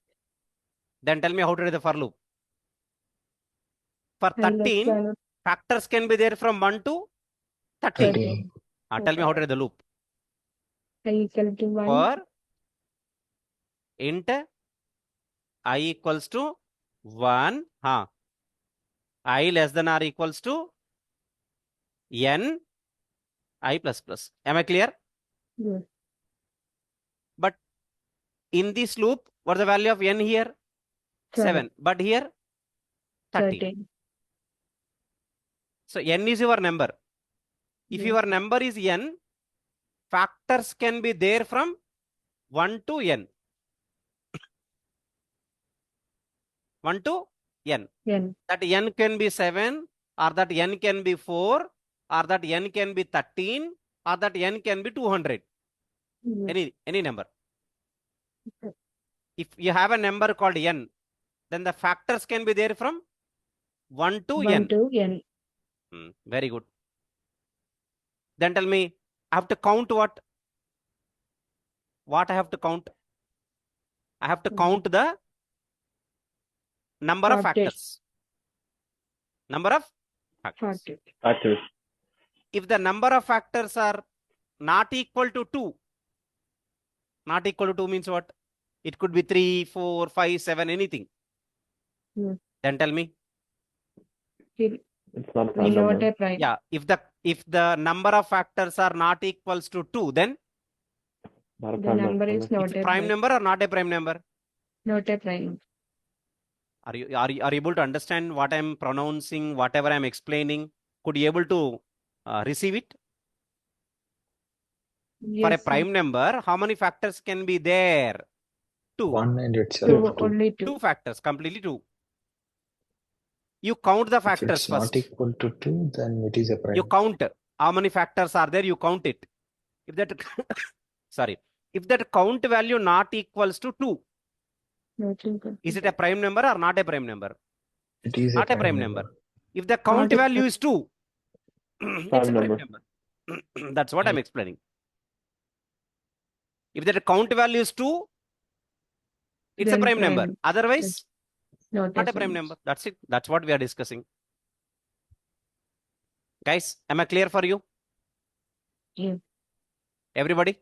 Then tell me how to write the for loop. For I less 13, than or factors can be there from 1 to 13. 13. Tell me how to write the loop. I equal to 1. For int I equals to 1, I less than or equals to n I plus plus. Am I clear? Yes. But in this loop, what's the value of n here? 7. But here, 13. 13. So n is your number. If Yes. your number is n, factors can be there from 1 to n. 1 to n. N. That n can be 7, or that n can be 4, or that n can be 13, or that n can be 200. Yes. Any number. Okay. If you have a number called n, then the factors can be there from 1 to 1 n. to n. Very good. Then tell me, I have to count what? What I have to count? I have to count the number of Factors. factors. Number of factors. 40. Factors. If the number of factors are not equal to 2, not equal to 2 means what? It could be 3, 4, 5, 7, anything. Yes. Then tell me. It's not a We prime not number. a prime. Yeah, if the number of factors are not equals to 2, then Not a The prime number is number. not it's a a prime number or not a prime number? Not a prime. Are you able to understand what I'm pronouncing, whatever I'm explaining? Could you able to receive it? For a Yes, sir. prime number, how many factors can be there? 2. 1 and Two, itself 2. only 2. 2 factors, completely 2. You count the If factors it's not first. equal to 2, then it is a prime. You count how many factors are there, you count it. If that, sorry, if that count value not equals to 2, Not equal. is it a prime number or not a prime number? It is Not a prime number. If the count Not a value prime- is 2, it's a Prime prime number. number. That's what I'm explaining. If the count value is 2, it's a Then prime number. prime. Otherwise, Not not a prime number. That's it. That's what we are discussing. Guys, am I clear for you? Yeah. Everybody?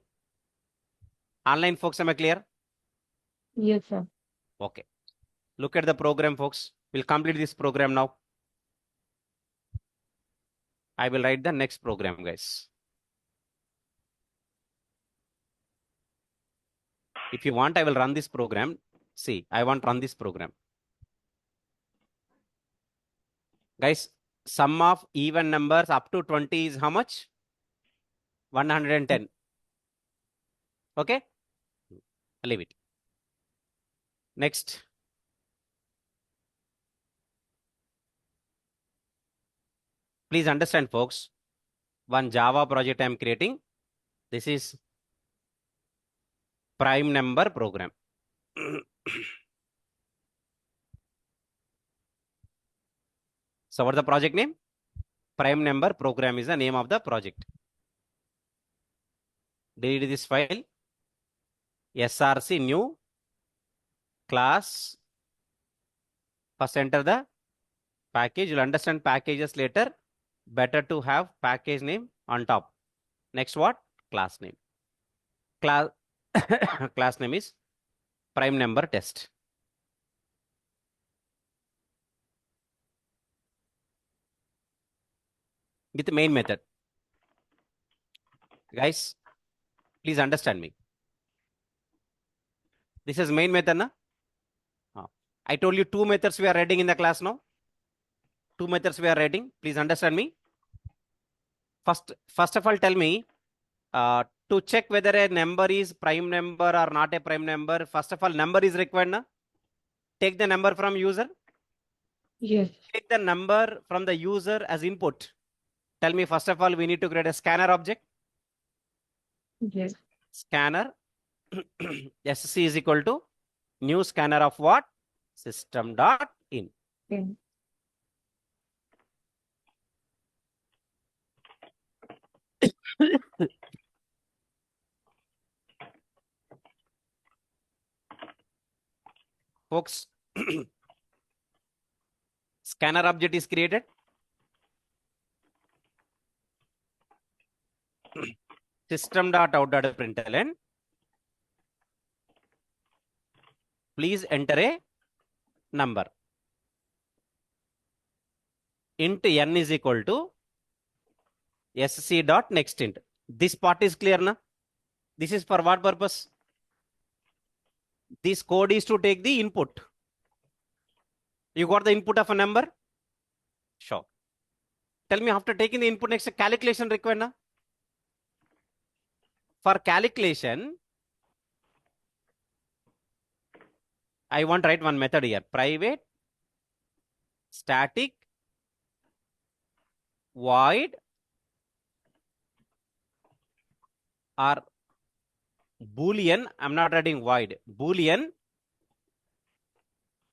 Online folks, am I clear? Yes, sir. Okay. Look at the program, folks. We'll complete this program now. I will write the next program, guys. If you want, I will run this program. See, I want to run this program. Guys, sum of even numbers up to 20 is how much? 110. Okay? I'll leave it. Next. Please understand, folks. One Java project I am creating. This is prime number program. So what's the project name? Prime number program is the name of the project. Delete this file. src new class. First enter the package. You'll understand packages later. Better to have package name on top. Next what? Class name. Class class name is prime number test. With the main method. Guys, please understand me. This is main method, na? I told you 2 methods we are writing in the class now. 2 methods we are writing. Please understand me. First of all, tell me to check whether a number is prime number or not a prime number. First of all, number is required, na? Take the number from user. Yes. Take the number from the user as input. Tell me, first of all, we need to create a scanner object. Yes. Scanner SC is equal to new scanner of what? System.in. Okay. Folks, scanner object is created. System.out.println. Please enter a number. Int n is equal to sc.nextInt. This part is clear, na? This is for what purpose? This code is to take the input. You got the input of a number? Sure. Tell me, after taking the input, next calculation required, na? For calculation, I want to write one method here. Private static void or Boolean. I'm not writing void. Boolean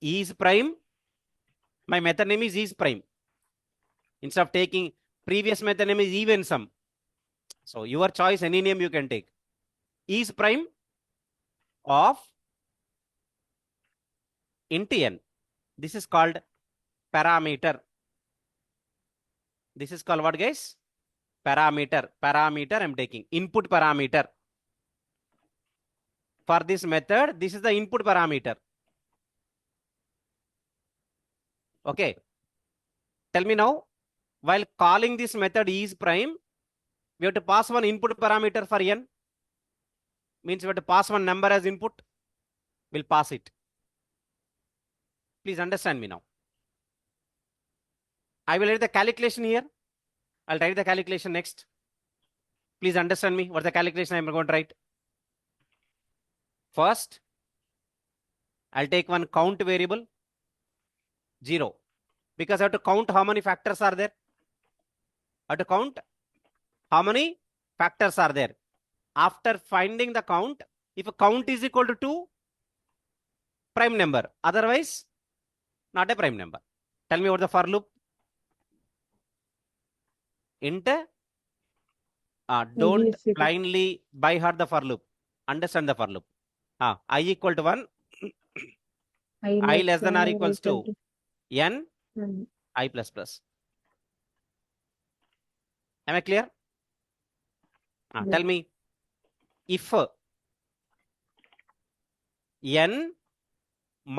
is prime. My method name is prime. Instead of taking previous method name is even sum. So your choice, any name you can take. Is prime of int n. This is called parameter. This is called what, guys? Parameter. Parameter I'm taking. Input parameter. For this method, this is the input parameter. Okay. Tell me now, while calling this method is prime, we have to pass one input parameter for n. Means we have to pass one number as input. We'll pass it. Please understand me now. I will write the calculation here. I'll write the calculation next. Please understand me. What's the calculation I'm going to write? First, I'll take one count variable, 0. Because I have to count how many factors are there. I have to count How many factors are there? After finding the count, if a count is equal to 2, prime number. Otherwise, not a prime number. Tell me what the for loop. Int. Don't Yes, it- blindly by heart the for loop. Understand the for loop. I equal to 1, I less than or equals to n, one. I plus plus. Am I clear? Yes. Tell me, if n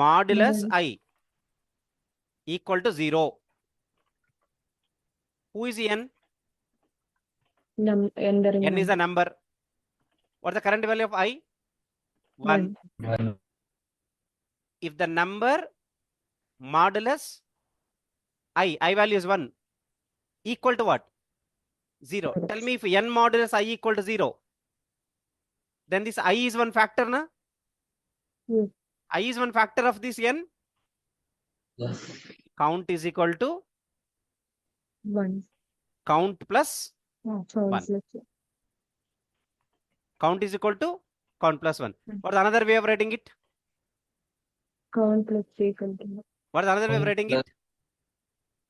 modulus Mhm. I equal to 0, who is n? Entering N is number. a number. What's the current value of I? 1. One. If the number modulus I value is 1, equal to what? 0. Zero. Tell me if n modulus I equal to 0, then this I is one factor, na? Yes. I is one factor of this n. Yes. Count is equal to One. count plus Sounds like count is equal to count plus 1. Mm. What's another way of writing it? count plus equal to What is another way of Count writing plus- it?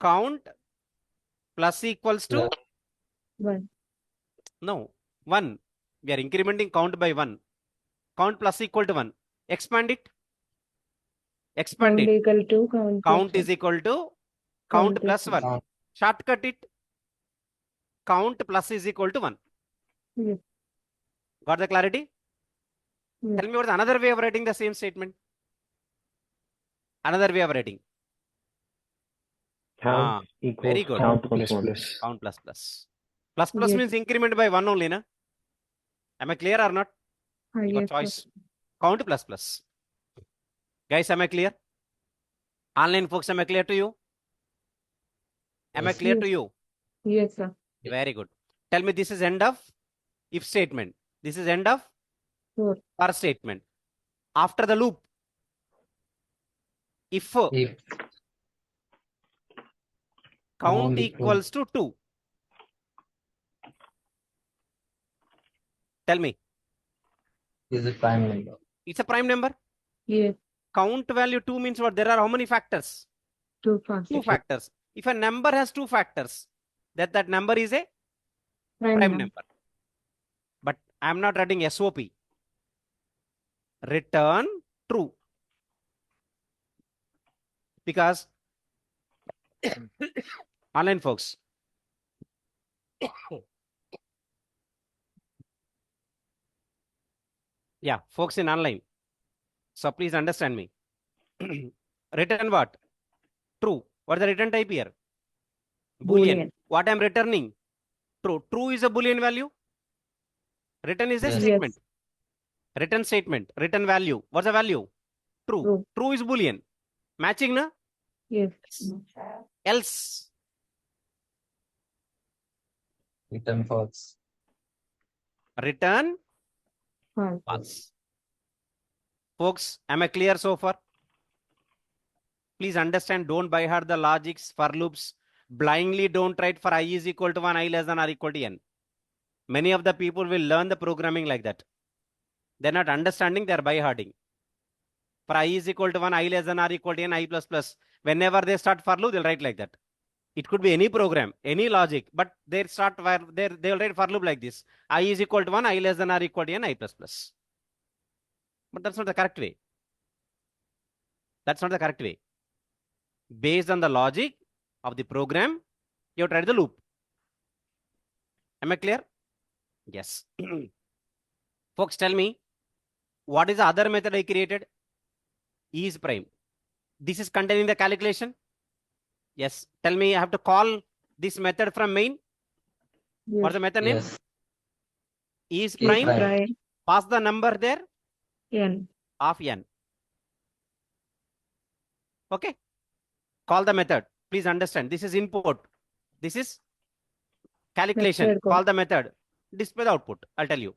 Count plus equals to Plus- one. no 1. We are incrementing count by 1. Count plus equal to 1. Expand it. Expand Count it. equal to count. Count plus is equal to count plus plus 1. Shortcut it. Count plus is equal to 1. Yes. Got the clarity? Yes. Tell me what's another way of writing the same statement. Another way of writing. Count equals very good. count Plus plus 1. plus. Count plus plus. Plus plus Yes. means increment by 1 only, na? Am I clear or not? You got Yes, choice. Count plus plus. Guys, am I clear? Online folks, am I clear to you? Am I Yes. clear Yes. to you? Yes, sir. Very good. Tell me this is end of if statement. This is end of Sure. for statement. After the loop, if If count equal- equals to 2. Tell me, is a prime number. it's a prime number. Yes. Count value 2 means what? There are how many factors? Two fast. 2 factors. If a number has 2 factors, that number is a Prime prime number. number. But I am not writing SOP. Return true. Because online folks, yeah, folks in online. So please understand me. Return what? True. What is the return type here? Boolean. Boolean. What I am returning? True. True is a Boolean value. Return is a Yes. statement. Return statement. Return value. What's the value? True. True. True is Boolean. Matching, na? Yes. Else. Return false. Return False. false. Folks, am I clear so far? Please understand, don't by heart the logics for loops. Blindly don't write for I is equal to 1, I less than or equal to n. Many of the people will learn the programming like that. They're not understanding, they're by hearting. For I is equal to 1, I less than or equal to n, I plus plus. Whenever they start for loop, they'll write like that. It could be any program, any logic, but they'll write for loop like this. I is equal to 1, I less than or equal to n, I plus plus. But that's not the correct way. That's not the correct way. Based on the logic of the program, you have tried the loop. Am I clear? Yes. Folks, tell me, what is the other method I created? Is prime. This is contained in the calculation? Yes. Tell me, I have to call this method from main. Yes. What's the method name? Yes. Is Is prime. prime. Prime. Pass the number there N. of n. Okay. Call the method. Please understand. This is input. This is calculation. Method call. Call the method. Display the output. I'll tell you.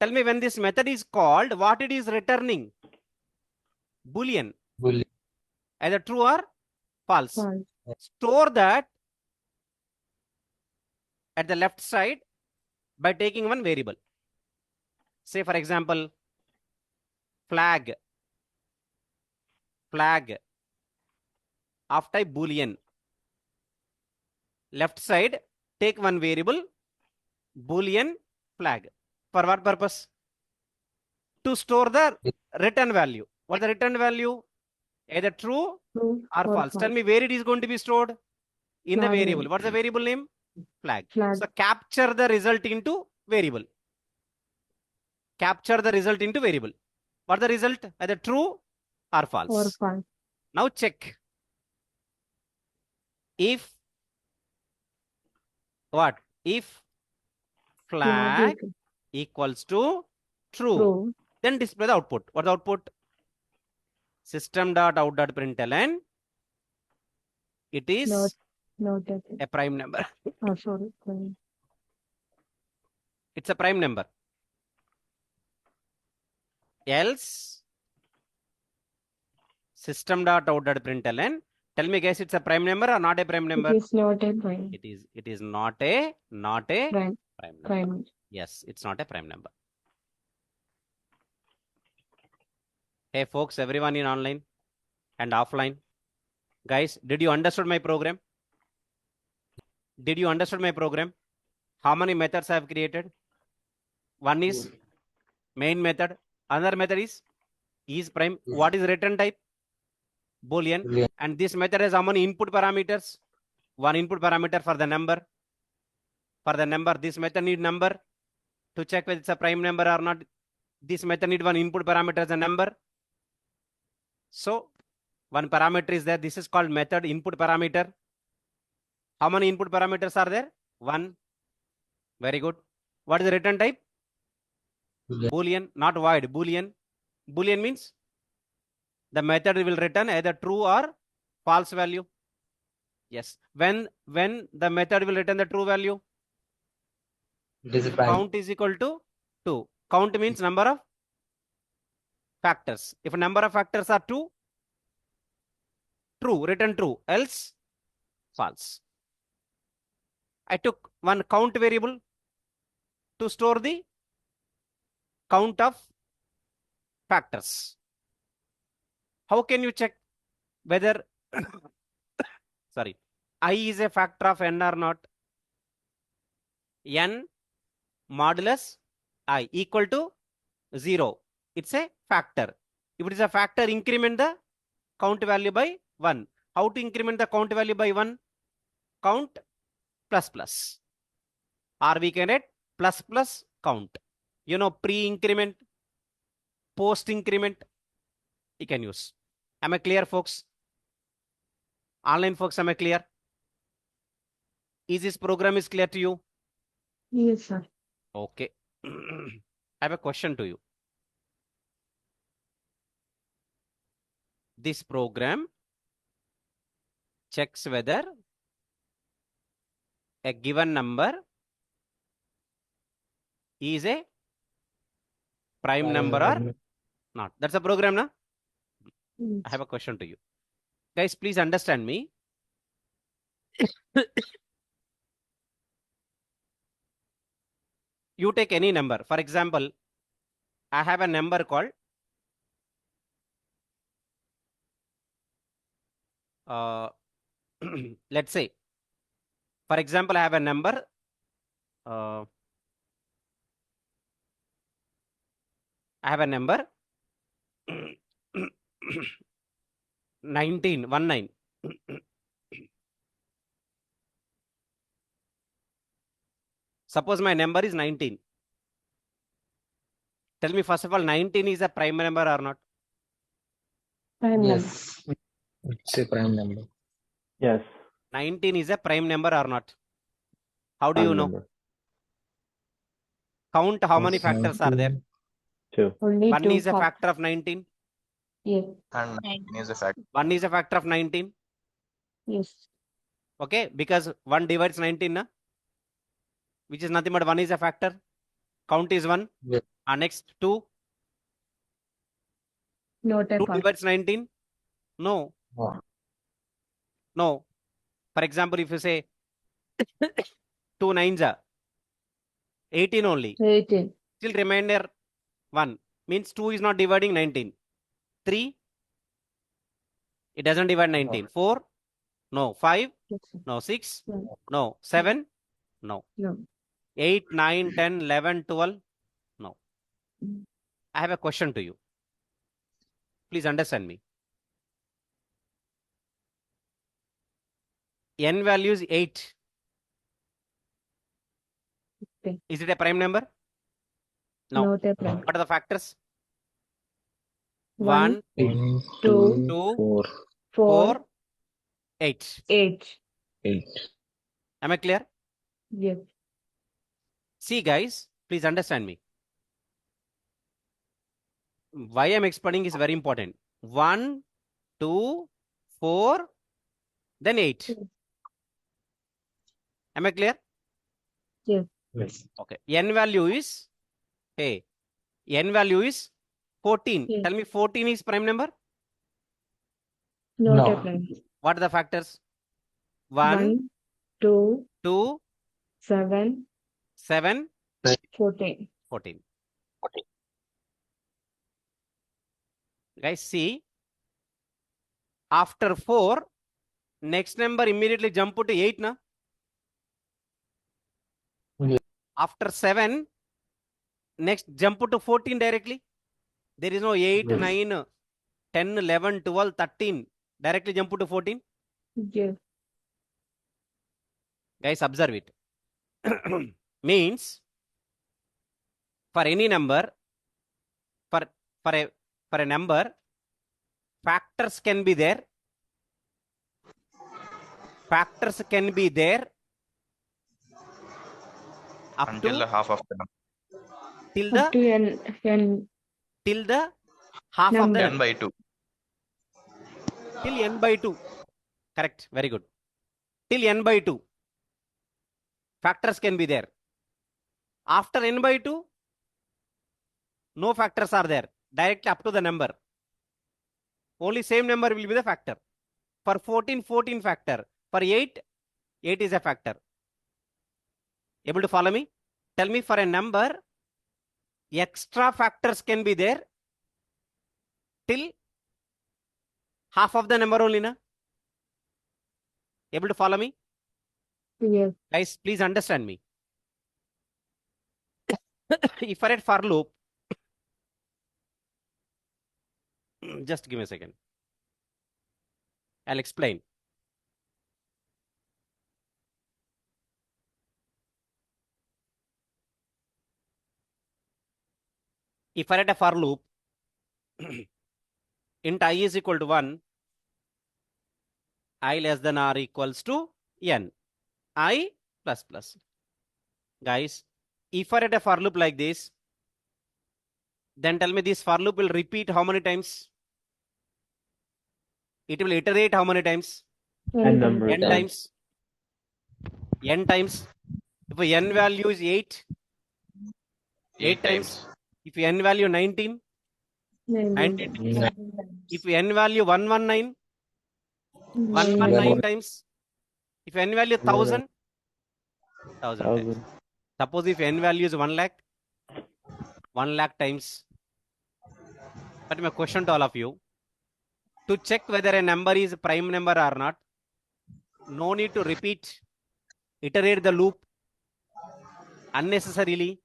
Tell me when this method is called, what it is returning. Boolean. Boolean. Either true or false. False. Store that at the left side by taking one variable. Say, for example, flag of type Boolean. Left side, take one variable, Boolean flag. For what purpose? To store the return value. What the return value? Either true True or false. Tell me where it is going to be stored? In the Flag variable. name. What's the variable name? Flag. Flag. So capture the result into variable. Capture the result into variable. What's the result? Either true or false. Or false. Now check. If what? If flag is equals to true, true. then display the output. What's the output? System.out.println. It is Noted. a prime number. Oh, sorry. Sorry. It's a prime number. Else system.out.println. Tell me, guys, it's a prime number or not a prime number? It is not a prime. It is not a Prime. prime number. Prime. Yes, it's not a prime number. Hey folks, everyone in online and offline. Guys, did you understood my program? Did you understood my program? How many methods I have created? One is main method. Another method is prime. What is return type? Boolean. Boolean. And this method has how many input parameters? One input parameter for the number. For the number, this method need number to check whether it's a prime number or not. This method need one input parameter as a number. So one parameter is there. This is called method input parameter. How many input parameters are there? One. Very good. What is the return type? Boolean. Boolean, not void. Boolean. Boolean means the method will return either true or false value. Yes. When the method will return the true value? It is a prime. Count is equal to 2. Count means number of factors. If number of factors are 2, true, return true, else false. I took one count variable to store the count of factors. How can you check whether sorry, I is a factor of n or not? N modulus I equal to 0. It's a factor. If it is a factor, increment the count value by 1. How to increment the count value by 1? Count plus plus. Or we can write plus plus count. You know, pre-increment, post-increment, you can use. Am I clear, folks? Online folks, am I clear? Is this program is clear to you? Yes, sir. Okay. I have a question to you. This program checks whether a given number is a prime number or not. That's a program, na? Yes. I have a question to you. Guys, please understand me. You take any number. For example, I have a number called let's say, for example, I have a number 19. Suppose my number is 19. Tell me, first of all, 19 is a prime number or not? Prime number. Yes. It's a prime number. Yes. 19 is a prime number or not? How do you Prime know? number. Count how many factors are there? 2. Only 1 two is a fac- factor of 19. Yes. And 9 is a factor. 1 is a factor of 19. Yes. Okay, because 1 divides 19, na? Which is nothing but 1 is a factor. Count is 1. Yeah. And next 2. Not a 2 fac- divides 19? No. Oh. No. For example, if you say 2 nines are, 18 only. 18. Still remainder 1. Means 2 is not dividing 19. 3. It doesn't divide 19. 4. No. 5. Yes, sir. No. 6. No. No. 7. No. No. 8, 9, 10, 11, 12. No. Mm. I have a question to you. Please understand me. N value is 8. Okay. Is it a prime number? No. Not a prime. What are the factors? 1, 1, 2, 2, 4, 4, 4, 8. 8. 8. Am I clear? Yes. See, guys, please understand me. Why I'm explaining is very important. 1, 2, 4, then 8. Yes. Am I clear? Yes. Yes. Okay. N value is, hey, N value is 14. Yes. Tell me 14 is prime number? Not No. a prime. What are the factors? 1, 1, 2, 2, 7, 7, 14. 14. Guys, see, after 4, next number immediately jump to 8, na? Yeah. After 7, next jump to 14 directly. There is no 8, Yes. 9, 10, 11, 12, 13. Directly jump to 14. Yes. Guys, observe it. Means, for any number, for a number, factors can be there. Factors can be there up until to the half of the number. till Up the to n. till the half of the Number. N number. by 2. Till n by 2. Correct. Very good. Till n by 2. Factors can be there. After n by 2, no factors are there. Directly up to the number. Only same number will be the factor. For 14, 14 factor. For 8, 8 is a factor. Able to follow me? Tell me, for a number, extra factors can be there till half of the number only, na? Able to follow me? Yes. Guys, please understand me. If I read for loop, just give me a second. I'll explain. If I read a for loop, int I is equal to 1, I less than or equals to n, I plus plus. Guys, if I read a for loop like this, then tell me this for loop will repeat how many times? It will iterate how many times? N number N of times. N times. If n value is 8, 8 times. If n value 19, 19 times. If n value 119, 119 times. If n value 1000, 1000 times. 1,000. Suppose if n value is 1 lakh, 1 lakh times. But my question to all of you, to check whether a number is a prime number or not, no need to repeat, iterate the loop unnecessarily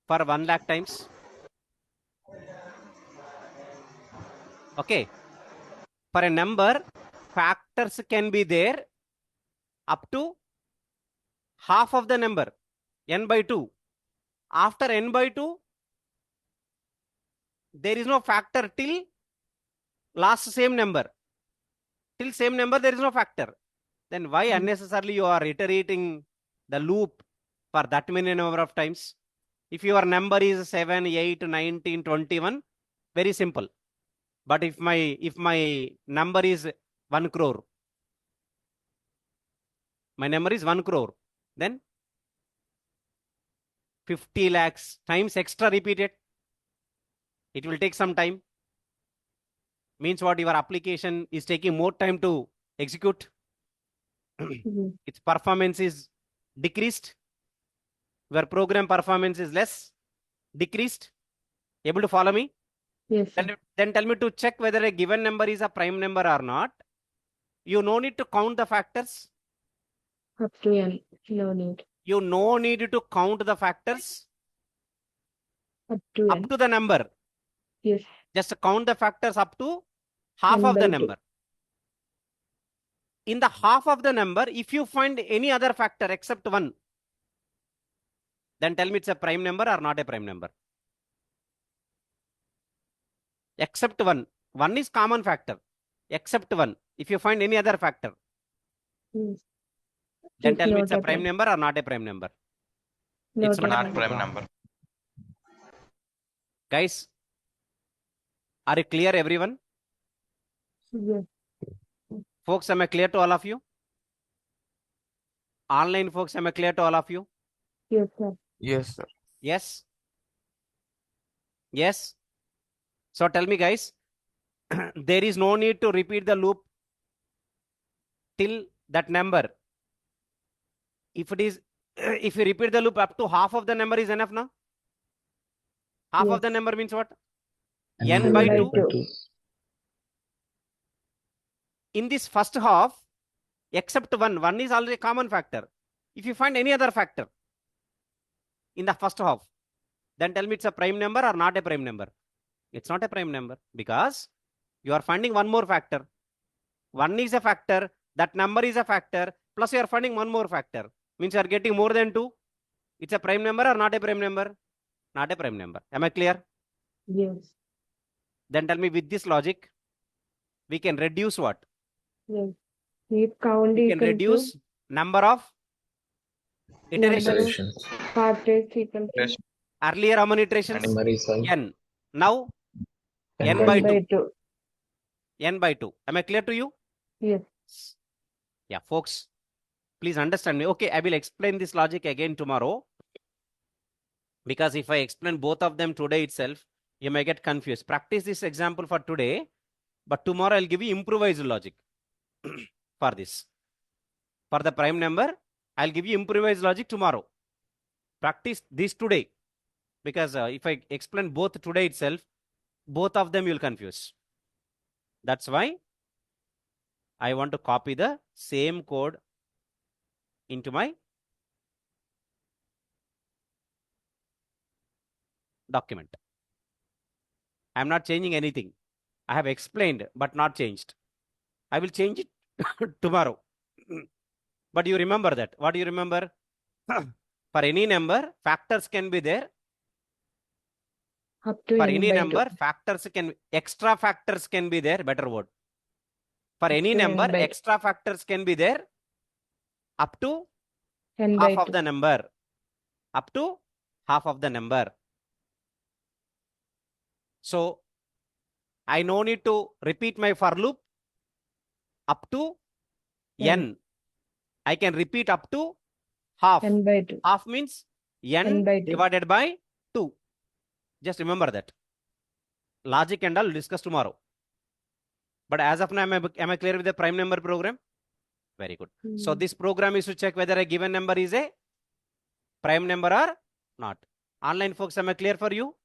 for 1 lakh times. Okay. For a number, factors can be there up to half of the number, n by 2. After n by 2, there is no factor till last same number. Till same number, there is no factor. Then why unnecessarily you are iterating the loop for that many number of times? If your number is 7, 8, 19, 21, very simple. But if my number is 1 crore, my number is 1 crore, then 50 lakhs times extra repeated. It will take some time. Means what? Your application is taking more time to execute. Its performance is decreased, where program performance is less, decreased. Able to follow me? Yes, sir. Then tell me to check whether a given number is a prime number or not. You no need to count the factors. Up to n. No need. You no need to count the factors Up to up n. to the number. Yes. Just count the factors up to half N of the by two. number. In the half of the number, if you find any other factor except 1, then tell me it's a prime number or not a prime number. Except 1. 1 is common factor. Except 1. If you find any other factor, Yes. then It's tell me not it's a a prime prime. number or not a prime number. Not It's a not prime. Prime number. Guys, are you clear, everyone? Yes. Folks, am I clear to all of you? Online folks, am I clear to all of you? Yes, sir. Yes, sir. Yes? Yes? So tell me, guys, there is no need to repeat the loop till that number. If it is, if you repeat the loop up to half of the number is enough now? Half Yes. of the number means what? N N by by 2. two. In this first half, except 1, 1 is already a common factor. If you find any other factor in the first half, then tell me it's a prime number or not a prime number. It's not a prime number because you are finding one more factor. 1 is a factor, that number is a factor, plus you are finding one more factor. Means you are getting more than 2. It's a prime number or not a prime number? Not a prime number. Am I clear? Yes. Then tell me, with this logic, we can reduce what? Yes. Keep count We can equal reduce number of Number of- iterations. Iterations. to part rate equal to Earlier, how many iterations? Memory size. N. Now, N N by n by 2. two. N by 2. Am I clear to you? Yes. Yeah, folks, please understand me. Okay, I will explain this logic again tomorrow. Because if I explain both of them today itself, you may get confused. Practice this example for today, but tomorrow I'll give you improvised logic for this. For the prime number, I'll give you improvised logic tomorrow. Practice this today. Because if I explain both today itself, both of them you'll confuse. That's why I want to copy the same code into my document. I'm not changing anything. I have explained, but not changed. I will change it tomorrow. But you remember that. What do you remember? For any number, factors can be there. Up to For n any by number, two. factors can, extra factors can be there. Better word. For any to n number, by- extra factors can be there up to N by half of two. the number. Up to half of the number. So, I no need to repeat my for loop up to N. n. I can repeat up to half. N by two. Half means n by two. divided by 2. Just remember that. Logic and all we'll discuss tomorrow. But as of now, am I clear with the prime number program? Very good. So Hmm. this program is to check whether a given number is a prime number or not. Online folks, am I clear for you?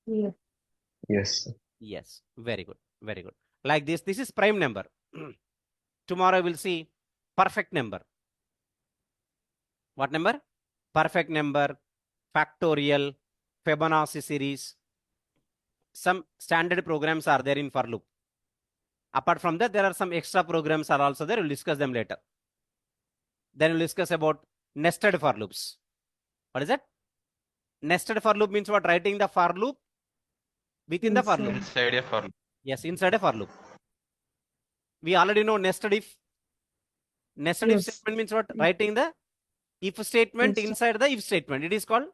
Yes. Yes. Yes. Very good. Very good. Like this is prime number. Tomorrow we'll see perfect number. What number? Perfect number, factorial, Fibonacci series. Some standard programs are there in for loop. Apart from that, there are some extra programs are also there. We'll discuss them later. Then we'll discuss about nested for loops. What is that? Nested for loop means what? Writing the for loop within the for loop. Inside a for loop. Yes, inside a for loop. We already know nested if. Nested if Yes. statement means what? Writing the if statement Yes. inside the if statement. It is called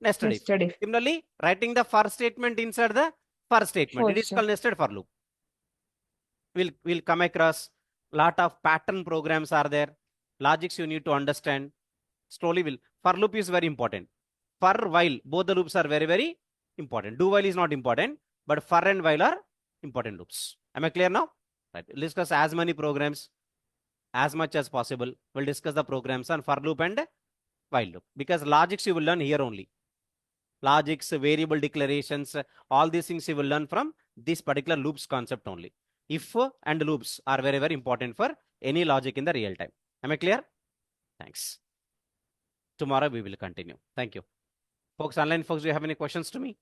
nested if. Nested if. Similarly, writing the for statement inside the for statement. For It is sure. called nested for loop. We'll come across lot of pattern programs are there. Logics you need to understand. Slowly will. For loop is very important. For while, both the loops are very, very important. Do while is not important, but for and while are important loops. Am I clear now? Right. We'll discuss as many programs. as much as possible. We'll discuss the programs on for loop and while loop, because logics you will learn here only. Logics, variable declarations, all these things you will learn from this particular loops concept only. If and loops are very, very important for any logic in the real time. Am I clear? Thanks. Tomorrow we will continue. Thank you. Folks, online folks, do you have any questions to me?